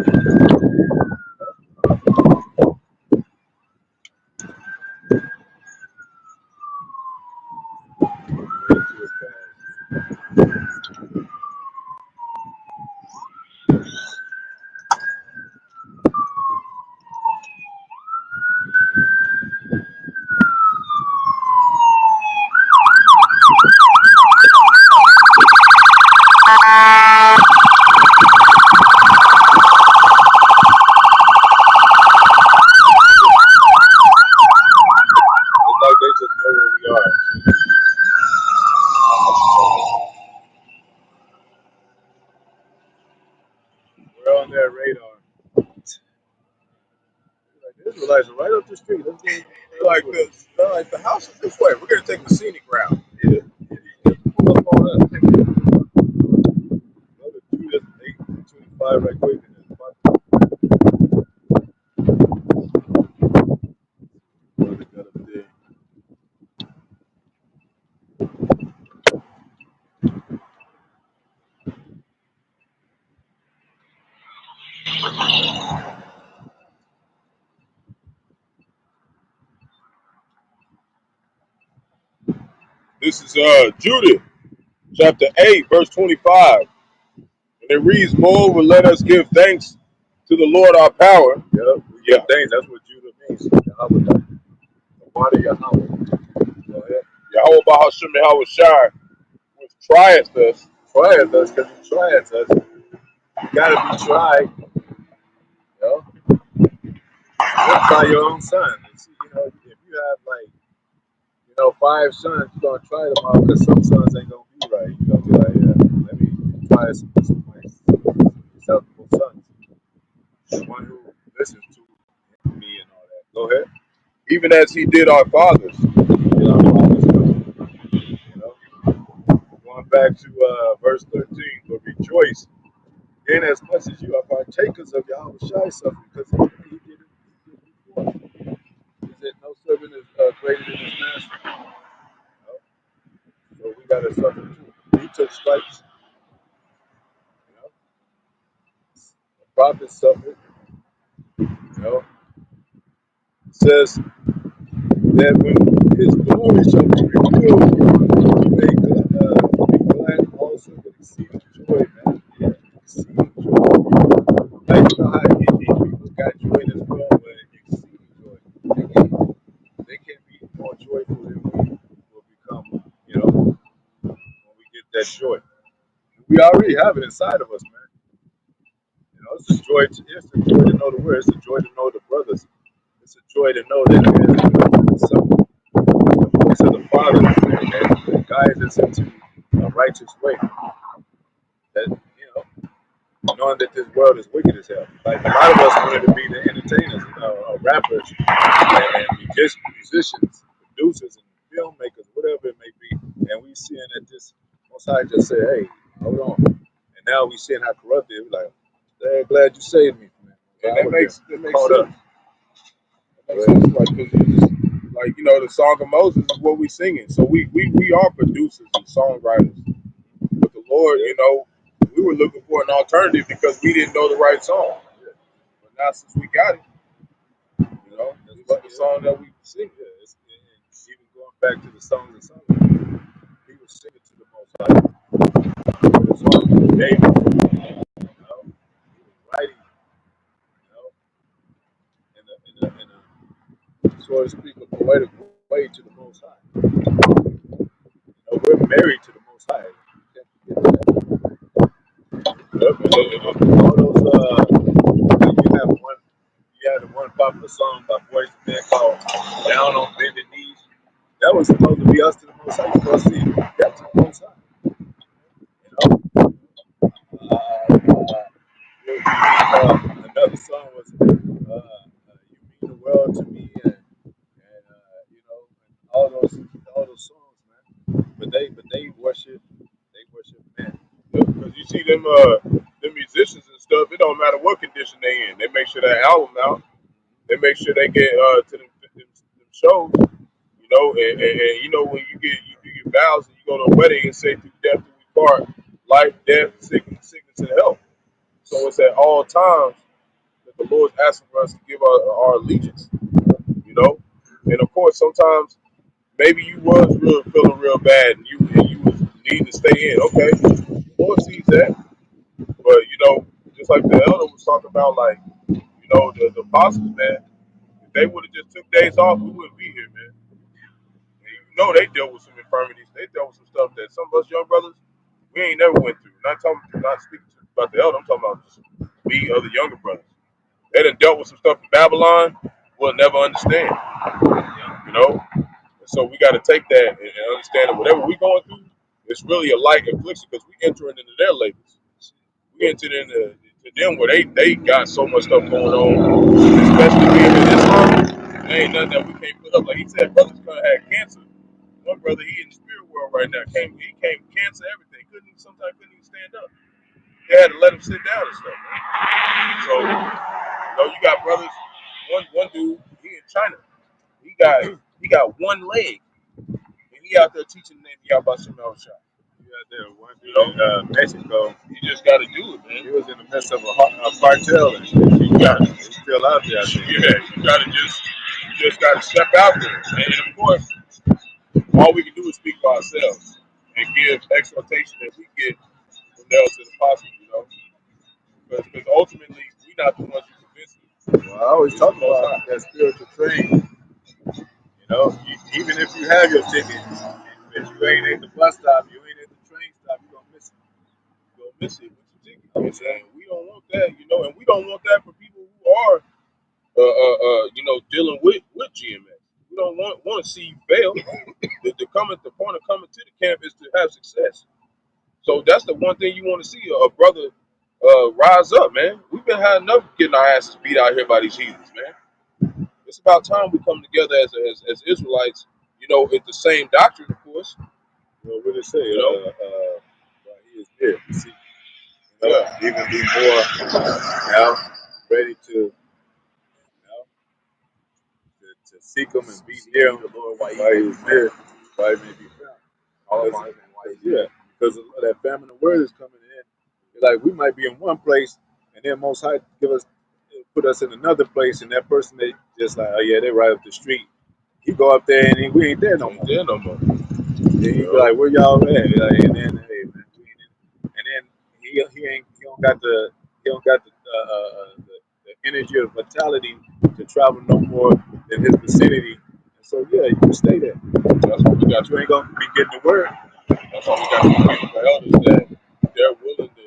It's like they just know where we are. We're on their radar. Like, the Israelites are right up the street. Let's go. They're like the house is this way. We're gonna take the scenic route. Yeah. Pull up on us. Go to Judas 8:25 right quick. And then what they got up there. This is Judah, chapter 8, verse 25. And it reads, "Moreover, let us give thanks to the Lord our power." Yep. We give thanks. That's what Judah means. Yahawah. The water Yahawah. Go ahead. Yahweh Bahasham Yahawashi, which trieth us. Trieth us, because he trieth us. You gotta be tried. You know? try your own son. And see, if you have like 5 sons, you're gonna try them out because some sons ain't gonna be right. You're gonna be like, yeah, let me try some acceptable sons. One who listens to me and all that. Go ahead. Even as he did our fathers. You know, going back to verse 13, but rejoice in as much as you are partakers of Yahawashi suffering, because he did it before. He said, no servant is greater than his master. So we got to suffer too. He took stripes. The prophet suffered. It says that when his glory shall be revealed, you may be glad also with exceeding joy, man. Yeah, exceeding joy. Like, how people got joy in this world, but exceeding joy. They can't be more joyful than we will become, when we get that joy. We already have it inside of us, man. It's a joy to know the word. It's a joy to know the brothers. It's a joy to know that there's some the voice of the Father that guides us into a righteous way. That knowing that this world is wicked as hell. Like a lot of us wanted to be the entertainers, rappers, and musicians, producers, and filmmakers, whatever it may be. And we seeing that this Most High just say, "Hey, hold on." And now we seeing how corrupt it is. We're like, "Hey, glad you saved me from that." And that makes sense. That makes sense. Like the Song of Moses is what we singing. So we are producers and songwriters. But the Lord, we were looking for an alternative because we didn't know the right song. But now since we got it, it's the song that we sing. Yeah, even going back to the songs of Solomon, he was singing to the Most High. The song of David, he was writing, in a so to speak, a poetic way to the Most High. We're married to the Most High. You can't forget that. All those, you had the one popular song by Boys and Men called "Down on Bended Knees." That was supposed to be us to the Most High. You're supposed to see that to the Most High. Another song was "You Mean the World to Me," and all those songs, man. But they worship man. Because you see them musicians and stuff, it don't matter what condition they in. They make sure that album out. They make sure they get to them shows. And when you do your vows and you go to a wedding and say through death do we part, life, death, sickness, and health. So it's at all times that the Lord's asking for us to give our allegiance. And of course sometimes maybe you was feeling real bad and you was needing to stay in. Okay, the Lord sees that. But just like the elder was talking about, like, the apostles, man, if they would have just took days off, we wouldn't be here, man. And they dealt with some infirmities. They dealt with some stuff that some of us young brothers, we ain't never went through. Not speaking about the elder, I'm talking about just me, other younger brothers. They done dealt with some stuff in Babylon we'll never understand, And so we got to take that and understand that whatever we going through, it's really a light affliction because we entering into their labors. We entered into to them where they got so much stuff going on, especially being in Islam. There ain't nothing that we can't put up. Like he said, brothers gonna have cancer. One brother, he in the spirit world right now, he came cancer, everything. Sometimes couldn't even stand up. They had to let him sit down and stuff, man. So, you got brothers, one dude, he in China. He got one leg. And he out there teaching the name of Bahasham. There, one dude in Mexico. You just got to do it, man. He was in the midst of a cartel, and he's still out there. I think. Yeah, you just got to step out there. And of course, all we can do is speak for ourselves and give exhortation that we get from the elders and apostles, because ultimately we're not the ones who convince them. Well, I always talk about that spiritual train. Even if you have your ticket, if you ain't at the bus stop, you ain't at the train stop, you're gonna miss it. You're gonna miss it with your ticket. We don't want that, and we don't want that for people who are dealing with GMS. We don't want to see you fail. The point of coming to the camp is to have success. So that's the one thing you want to see a brother rise up, man. We've been had enough getting our asses beat out here by these heathens, man. It's about time we come together as Israelites, at the same doctrine, of course. What did it say? He is there. See, even be more ready to seek him and be near him, the Lord, while he is there, while he may be found. Because that famine of word is coming in. Like we might be in one place, and then Most High put us in another place, and that person they just like, oh yeah, they right up the street. He go up there and we ain't there no more. Then he be like, where y'all at? Like, and then hey man, we ain't in. And then he don't got the energy or vitality to travel no more than his vicinity. And so yeah, you can stay there. That's what we got. You ain't gonna be getting the word. That's why we got to pray for elders that they're willing to,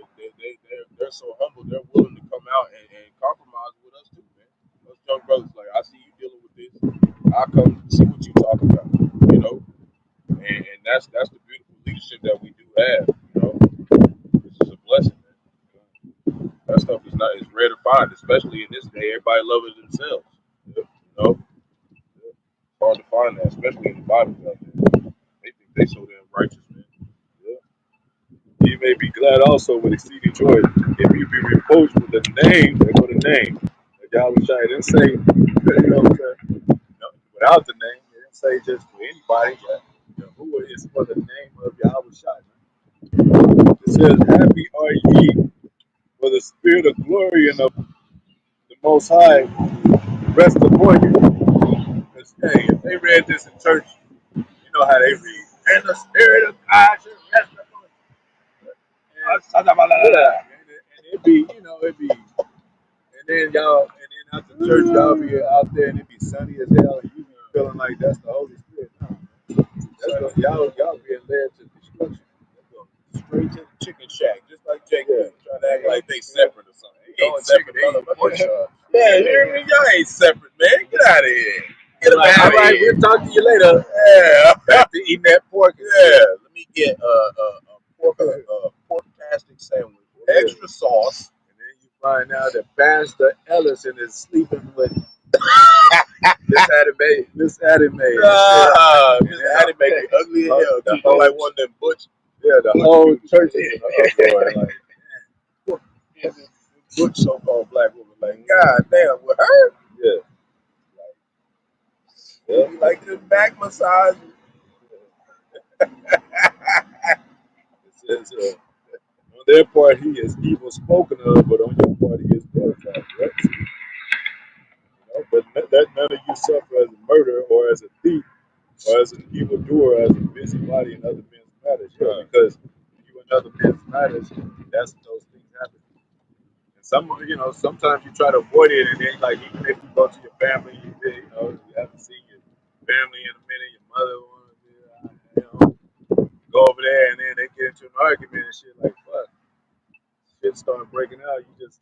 they're so humble, they're willing to come out and compromise with us too, man. Those young brothers, like, I see you dealing with this. I'll come see what you talking about, and that's the beautiful leadership that we do have, This is a blessing, man. That stuff is rare to find, especially in this day. Everybody loves it themselves, It's hard to find that, especially in the Bible. They think they so damn righteous, man. Ye may be glad also with exceeding joy if you be reproached with the name. There go the name. Yahawashi didn't say, without the name. It didn't say just for anybody. Yahuwah is for the name of Yahawashi. It says, happy are ye, for the spirit of glory and of the Most High rest upon you. Because, hey, if they read this in church, you know how they read. And the spirit of God should rest upon you. And it'd be, and then after church, y'all be out there and it be sunny as hell, and you be feeling like that's the Holy Spirit. No, y'all being led to destruction. Straight to the chicken shack, just like Jacob, trying to act like they separate or something. They ain't separate, Yeah, you hear me? Y'all ain't separate, man. Get out of here. Get them out of here. We'll talk to you later. Yeah. Back to eating that pork. Yeah. Let me get a pork tastic sandwich, extra sauce. And then you find out that Pastor Ellison is sleeping with Miss Addie Mae. Miss Addie Mae be ugly as hell. She look like one of them butch. Yeah, the whole church is uproar. Like, butch so-called black woman. Like, God damn, with her? Yeah. Like the back massage. It says, on their part, he is evil spoken of, but on your part, he is glorified. Right? But let none of you suffer as a murderer or as a thief or as an evildoer, as a busybody in other men's matters. Yeah, because you in other men's matters, that's when those things happen. And sometimes you try to avoid it, and then like even if you go to your family, you haven't seen your family in a minute, your mother go over there, and then they get into an argument and shit like fuck, shit start breaking out. You just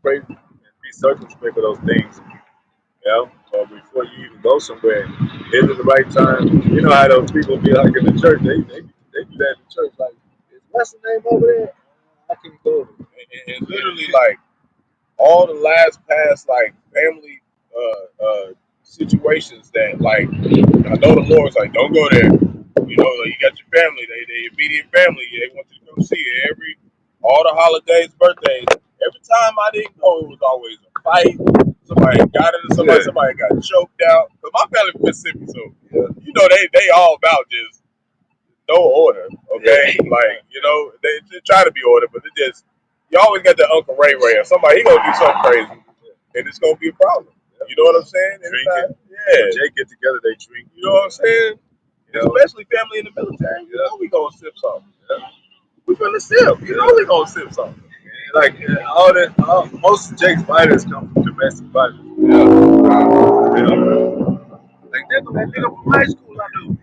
pray and be circumspect of those things. Before you even go somewhere, is it the right time? You know how those people be like in the church, they do that in the church, like, what's the name over there? I can't go over there. And literally, like, all the last past, like, family situations that, like, I know the Lord's like, don't go there. You got your family, they immediate family, they want you to come see it. All the holidays, birthdays, every time I didn't go, it was always a fight. Somebody got into somebody got choked out. Cause my family from Mississippi, so they all about just no order. Okay, they try to be order, but it just you always got that Uncle Ray or somebody he gonna do something crazy, and it's gonna be a problem. You know what I'm saying? Drinking. When they get together, they drink. You know what I'm saying? Especially family in the military. You know we gonna sip something. We finna sip. You know we gonna sip something. Like most of Jake's fighters come from domestic violence. Like that nigga from high school I knew.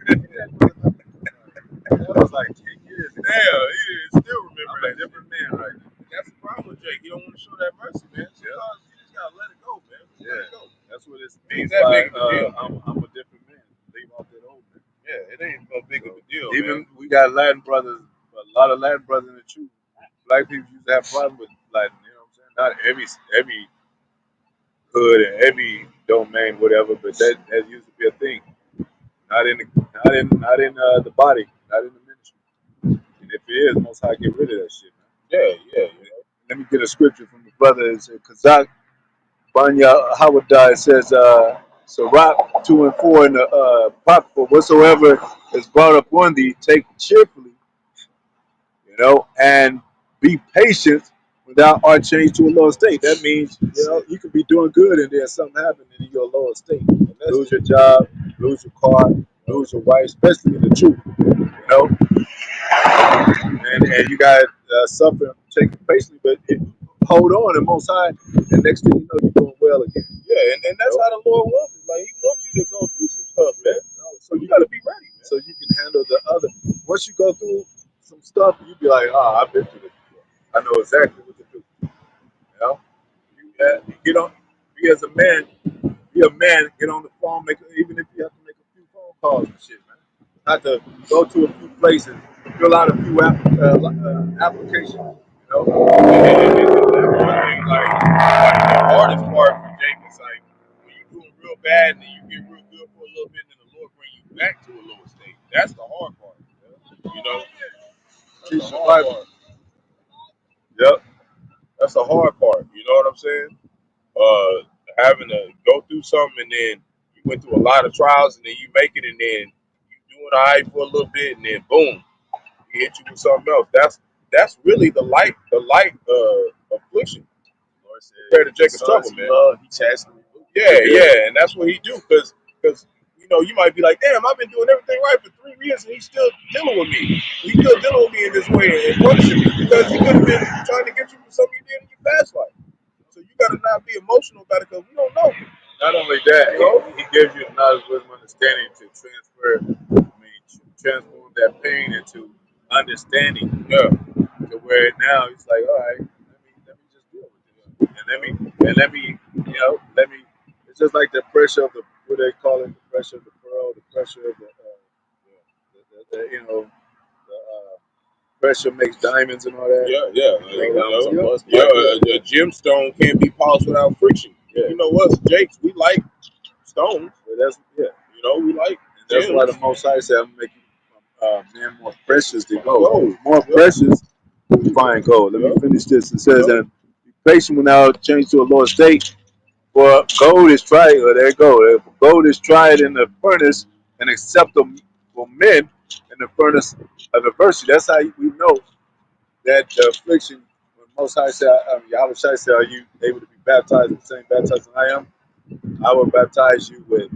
That was like 10 years ago. Damn, he still remember I'm a different man right now. That's the problem with Jake. He don't want to show that mercy, man. Sometimes you just gotta let it go, man. Let it go. That's that big of a deal. I'm a different man. Leave out that old man. Yeah, it ain't no big of a deal. Even man. we got Latin brothers, a lot of Latin brothers in the truth. Black people used to have problems with Latin. You know what I'm saying? Not every hood and every domain, whatever, but that used to be a thing. Not in the body, not in the ministry. And if it is, Most High get rid of that shit, man. Yeah. Let me get a scripture from the brother. It's Kazak Banya Yahawashi. It says, Sirach 2 and 4 in the Apocrypha, whatsoever is brought upon thee, take it cheerfully, and be patient without art change to a lower state. That means, you could be doing good and then something happening in your lower state. Lose your job, lose your car, lose your wife, especially in the truth, and you got suffer, take it patiently, but hold on and Most High, and next thing you know, you're doing well again. Yeah, and that's how the Lord wants it. Like, He wants you to go through some stuff, man. So you got to be ready, man. So you can handle the other. Once you go through some stuff, you be like, I've been through this before. I know exactly what to do. You get on, be as a man, be a man, get on the phone, even if you have to make a few phone calls and shit, man. Not to go to a few places, fill out a few applications, And that's one thing, like the hardest part for Jake is like when you're doing real bad and then you get real good for a little bit and then the Lord bring you back to a lower state. That's the hard part. That's the hard part. Yep. That's the hard part. You know what I'm saying? Having to go through something and then you went through a lot of trials and then you make it and then you doing all right for a little bit and then boom, he hit you with something else. That's really the light affliction. Lord said, Compared to Jacob's trouble, man. He chastised me. Yeah, and that's what he do because you might be like, damn, I've been doing everything right for 3 years and he's still dealing with me. He's still dealing with me in this way and punishing me because he could have been trying to get you for something you did in your past life. So you gotta not be emotional about it because we don't know. Not only that, he gives you the knowledge, wisdom, understanding to transform that pain into understanding. Yeah. To where now he's like, all right, let me just deal with it, and let me, It's just like the pressure of what they call it, the pressure of the pearl, the pressure of the pressure makes diamonds and all that. A gemstone can't be polished without friction. Yeah. You know us, Jakes, we like stones. We like. That's why the Most High said, "I'm gonna make you man more precious than gold. More precious than fine gold." Let me finish this. It says that be patient when thou change to a lower state. For gold is tried, there you go. Gold is tried in the furnace and acceptable for men in the furnace of adversity. That's how we know that the affliction, when Most High said, Yahawashi said, are you able to be baptized with the same baptism I am? I will baptize you with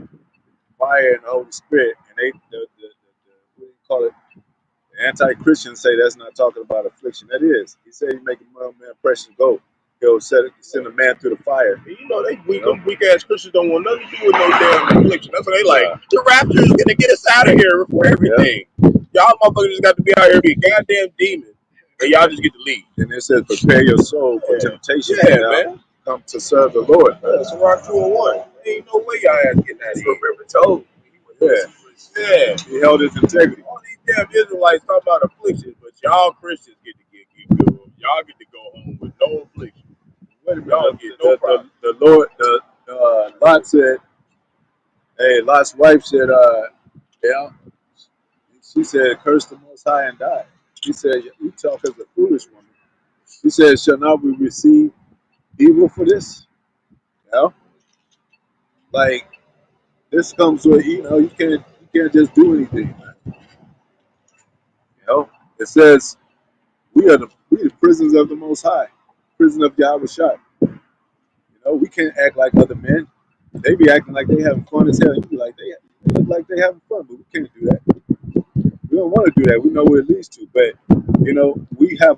fire and the Holy Spirit. And what do you call it? The anti-Christians say that's not talking about affliction. That is. He said he's making man precious gold. He'll send a man through the fire. Them weak ass Christians don't want nothing to do with no damn affliction. That's what they like. The rapture is gonna get us out of here for everything. Y'all motherfuckers just got to be out here be a goddamn demon. And y'all just get to leave. And it says prepare your soul for temptation. Man. Come to serve the Lord. That's Sirach 2 and 1. Ain't no way y'all ass getting out of here. Remember told. Yeah. He held his integrity. All these damn Israelites talking about affliction, but y'all Christians get to get good. Y'all get to go home with no affliction. Wait a minute. The Lord, Lot said, hey, Lot's wife said, she said, curse the Most High and die. He said, you talk as a foolish woman. He said, shall not we receive evil for this? Like, this comes with, you can't just do anything, man. It says, we are the prisoners of the Most High, prison of Yahawashi. We can't act like other men. They be acting like they having fun as hell. You be like, they look like they having fun, but we can't do that. We don't want to do that. We know where it leads to, but we have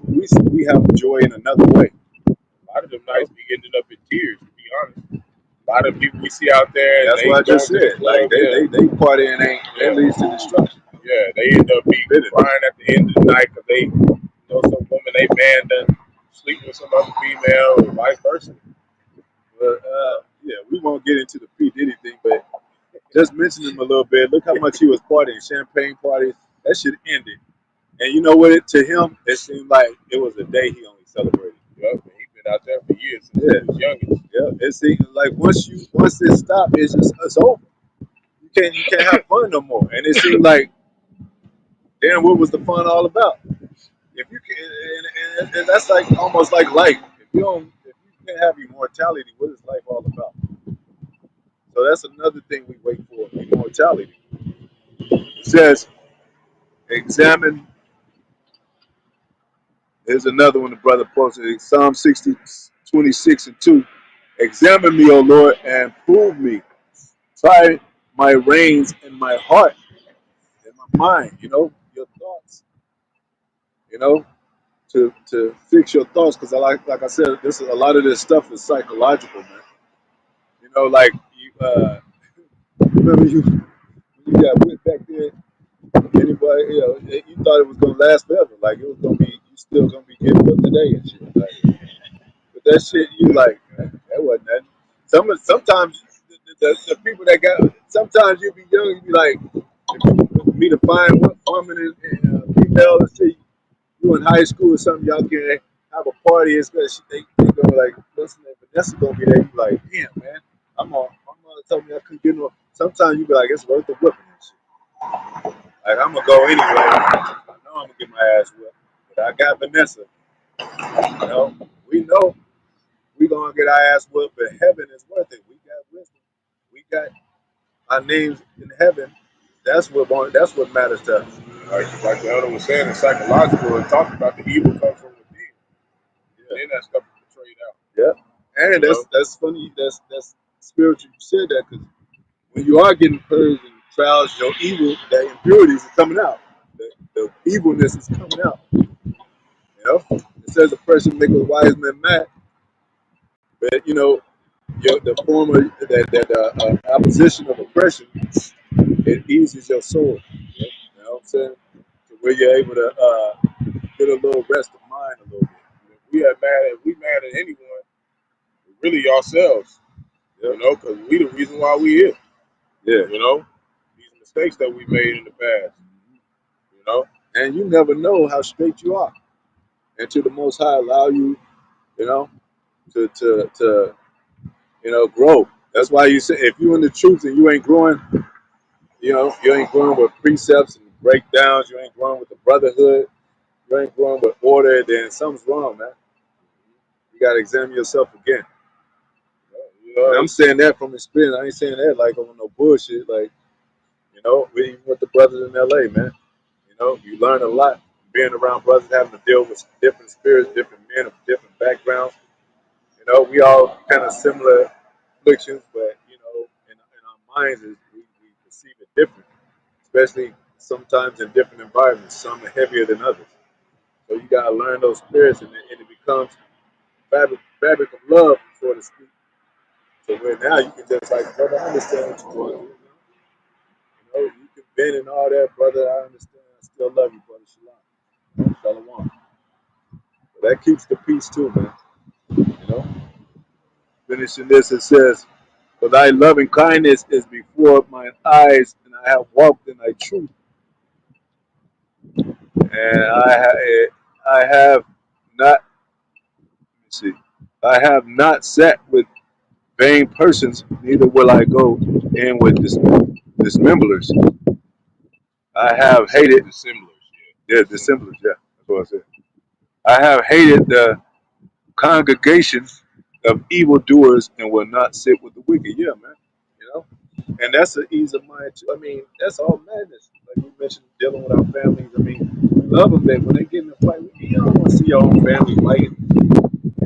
joy in another way. A lot of them nights be ending up in tears, to be honest. A lot of people we see out there. That's what I just said. Like they party and that leads to destruction. Yeah, they end up being crying at the end of the night because some woman they man done sleep with some other female or vice versa. But yeah, we won't get into the P Diddy thing, but just mention him a little bit. Look how much he was partying, champagne parties. That shit ended. And you know what? To him, it seemed like it was a day he only celebrated. Yep, and he been out there for years since Yeah, he was youngest. yeah. It seemed like once it stopped, it's over. You can't have fun no more. And it seemed like, damn, what was the fun all about? If you can, and that's like almost like life. If you can't have immortality, what is life all about? So that's another thing we wait for: immortality. It says, examine. Here's another one the brother posted. Psalm 60, 26 and 2. Examine me, O Lord, and prove me. Try my reins and my heart and my mind. Your thoughts. You know, to fix your thoughts, because like I said, this is a lot of this stuff is psychological, man. Like you remember you got whipped back there. Anybody, you thought it was gonna last forever. Like it was gonna be, you still gonna be getting whipped today and shit. Like, but that shit, you like, man, that wasn't that. Sometimes the people that got, sometimes you be young, you be like, if you meet a fine woman and female, let's say you in high school or something, y'all can have a party. It's because they go like, listen, Vanessa gonna be there. You be like, damn, man, my mother told me I couldn't get no. Sometimes you be like, it's worth the whipping and shit. Like I'm gonna go anyway. I know I'm gonna get my ass whipped, but I got Vanessa. We know we gonna get our ass whooped, but heaven is worth it. We got wisdom. We got our names in heaven. That's what matters to us. Like the elder was saying, it's psychological. It talks about the evil comes from within. Yeah. Then that stuff is portrayed out. Yeah. And You know? that's funny. That's spiritual. You said that because when you are getting purged and trials, your evil, that impurities is coming out. The evilness is coming out. It says a person make a wise man mad, but the form of that opposition of oppression, it eases your soul. You know what I'm saying? To where you're able to get a little rest of mind a little bit. If we mad at anyone, really ourselves. Yep. Because we the reason why we here. Yeah. These mistakes that we made in the past. And you never know how straight you are until the Most High allow you, to grow. That's why you say if you in the truth and you ain't growing, you ain't growing with precepts and breakdowns. You ain't growing with the brotherhood. You ain't growing with order. Then something's wrong, man. You gotta examine yourself again. And I'm saying that from experience. I ain't saying that like on no bullshit. Like even with the brothers in LA, man. You learn a lot being around brothers, having to deal with different spirits, different men of different backgrounds. We all kind of similar afflictions, but in our minds, we perceive it different, especially sometimes in different environments. Some are heavier than others. So you gotta learn those spirits, and it becomes fabric of love, so to speak. So where now you can just like, brother, I understand what you're going through. You can bend and all that, brother. I understand. I still love you, brother. Shalom. Shalom. But that keeps the peace too, man. You know. Finishing this, it says, "For thy loving kindness is before mine eyes, and I have walked in thy truth, and I have not. Let me see. I have not sat with vain persons, neither will I go in with dissemblers. I have hated Dissemblers, dissemblers. Yeah, that's what I said. I have hated the congregation of evildoers, and will not sit with the wicked." Yeah, man. You know. And that's an ease of mind too. I mean, that's all madness. Like we mentioned, dealing with our families. I mean, we love them, but when they get in a fight, you don't want to see your own family fighting.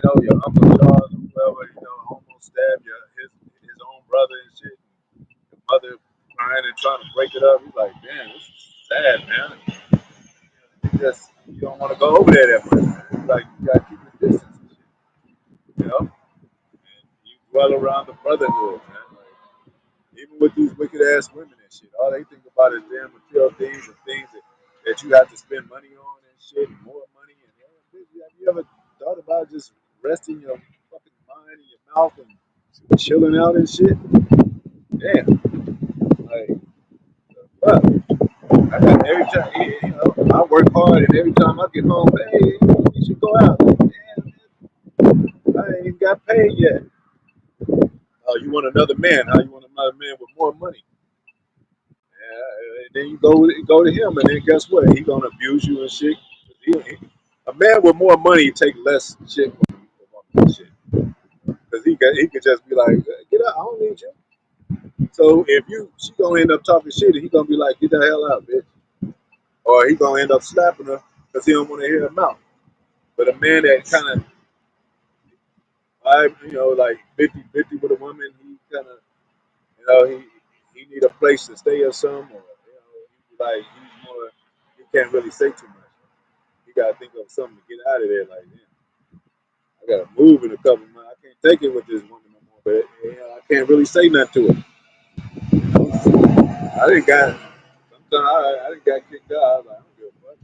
Your Uncle Charles or whoever, almost stabbed his own brother and shit. Your mother crying and trying to break it up. He's like, damn, this is sad, man. You don't want to go over there that much, man. It's like you gotta keep your distance and shit. And you dwell around the brotherhood, man. Even with these wicked ass women and shit, all they think about is damn material things and things that you have to spend money on and shit, and more money. And bitch, have you ever thought about just resting your fucking mind in your mouth and chilling out and shit. Damn, like, fuck. I got every time, I work hard, and every time I get home, hey, you should go out. Like, damn, man, I ain't even got paid yet. Oh, you want another man? How you want another man with more money? And then you go to him, and then guess what? He gonna abuse you and shit. A man with more money take less shit from shit, because he could just be like, get out, I don't need you. So if she gonna end up talking shit, and he gonna be like, get the hell out, bitch, or he gonna end up slapping her because he don't want to hear her mouth. But a man that kind of, like 50-50 with a woman, he kind of, he need a place to stay or something, or like he's more, he can't really say too much. He gotta think of something to get out of there. Like, damn, I gotta move in a couple months. I can't take it with this woman no more. But I can't really say nothing to her. I didn't got sometimes I didn't got kicked out. I was like, I don't give a fuck.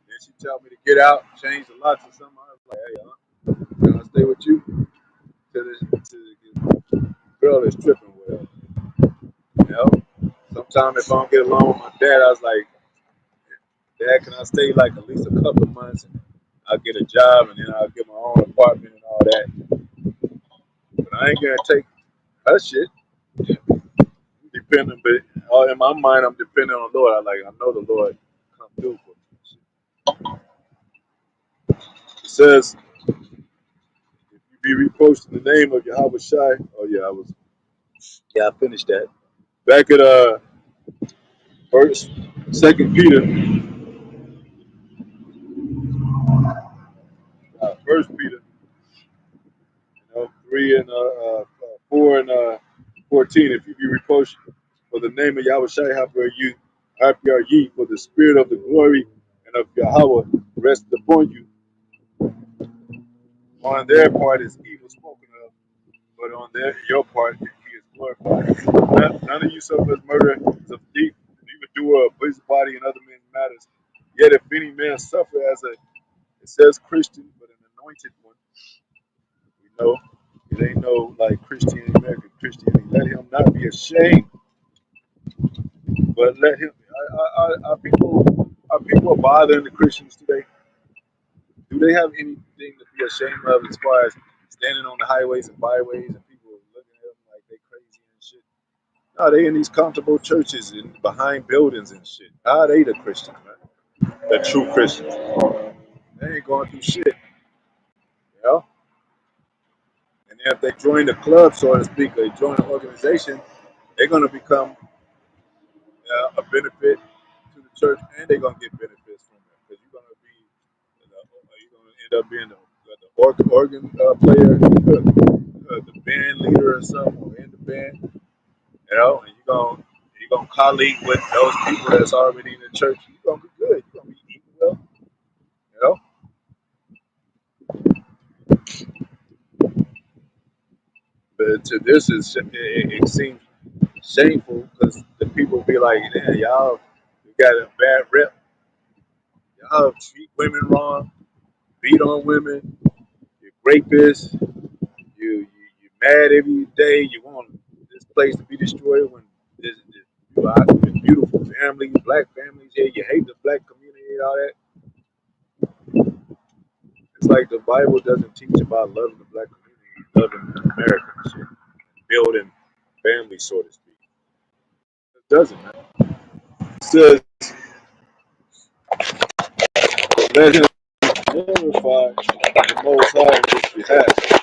Then she told me to get out, change the locks or something. I was like, hey, can I stay with you till the girl is tripping with her? Sometimes if I don't get along with my dad, I was like, Dad, can I stay like at least a couple of months and I'll get a job and then I'll get my own apartment and all that. But I ain't gonna take her shit. Depending, but in my mind, I'm depending on the Lord. I know the Lord come through for me. It says, if you be reproached in the name of Yahawashi. Oh yeah, I finished that. Back at Second Peter, First Peter, 3 and 4 and 14. If you be reproached for the name of Yahawashi, happy are ye, for the spirit of the glory and of Yahawah rests upon you. On their part is evil spoken of, but on your part he is glorified. None of you suffer murder, as a thief, an evildoer, a busybody in other men's matters. Yet if any man suffer as it says Christian, but an anointed one, we know it ain't no like Christianity, American Christianity. Let him not be ashamed, but let him. Are people bothering the Christians today? Do they have anything to be ashamed of as far as standing on the highways and byways and people looking at them like they crazy and shit? No, they in these comfortable churches and behind buildings and shit. How are they the Christians, man? The true Christians. They ain't going through shit, you know? And then if they join the club, so to speak, they join the organization, they're going to become a benefit to the church, and they're going to get benefits from it. Because you're going to end up being the organ player, the band leader or something, or in the band, and you're gonna colleague with those people that's already in the church. You're gonna be good. You're gonna be eating well, you know. But to this it seems shameful because the people be like, "Damn, y'all, you got a bad rep. Y'all treat women wrong, beat on women. You're rapists. You mad every day. You want this place to be destroyed when you are with beautiful families, black families. Yeah, you hate the black community and all that. It's like the Bible doesn't teach about loving the black community, loving America and shit, building families, so to speak. It doesn't, man. It says, let him glorify the Most High on his behalf.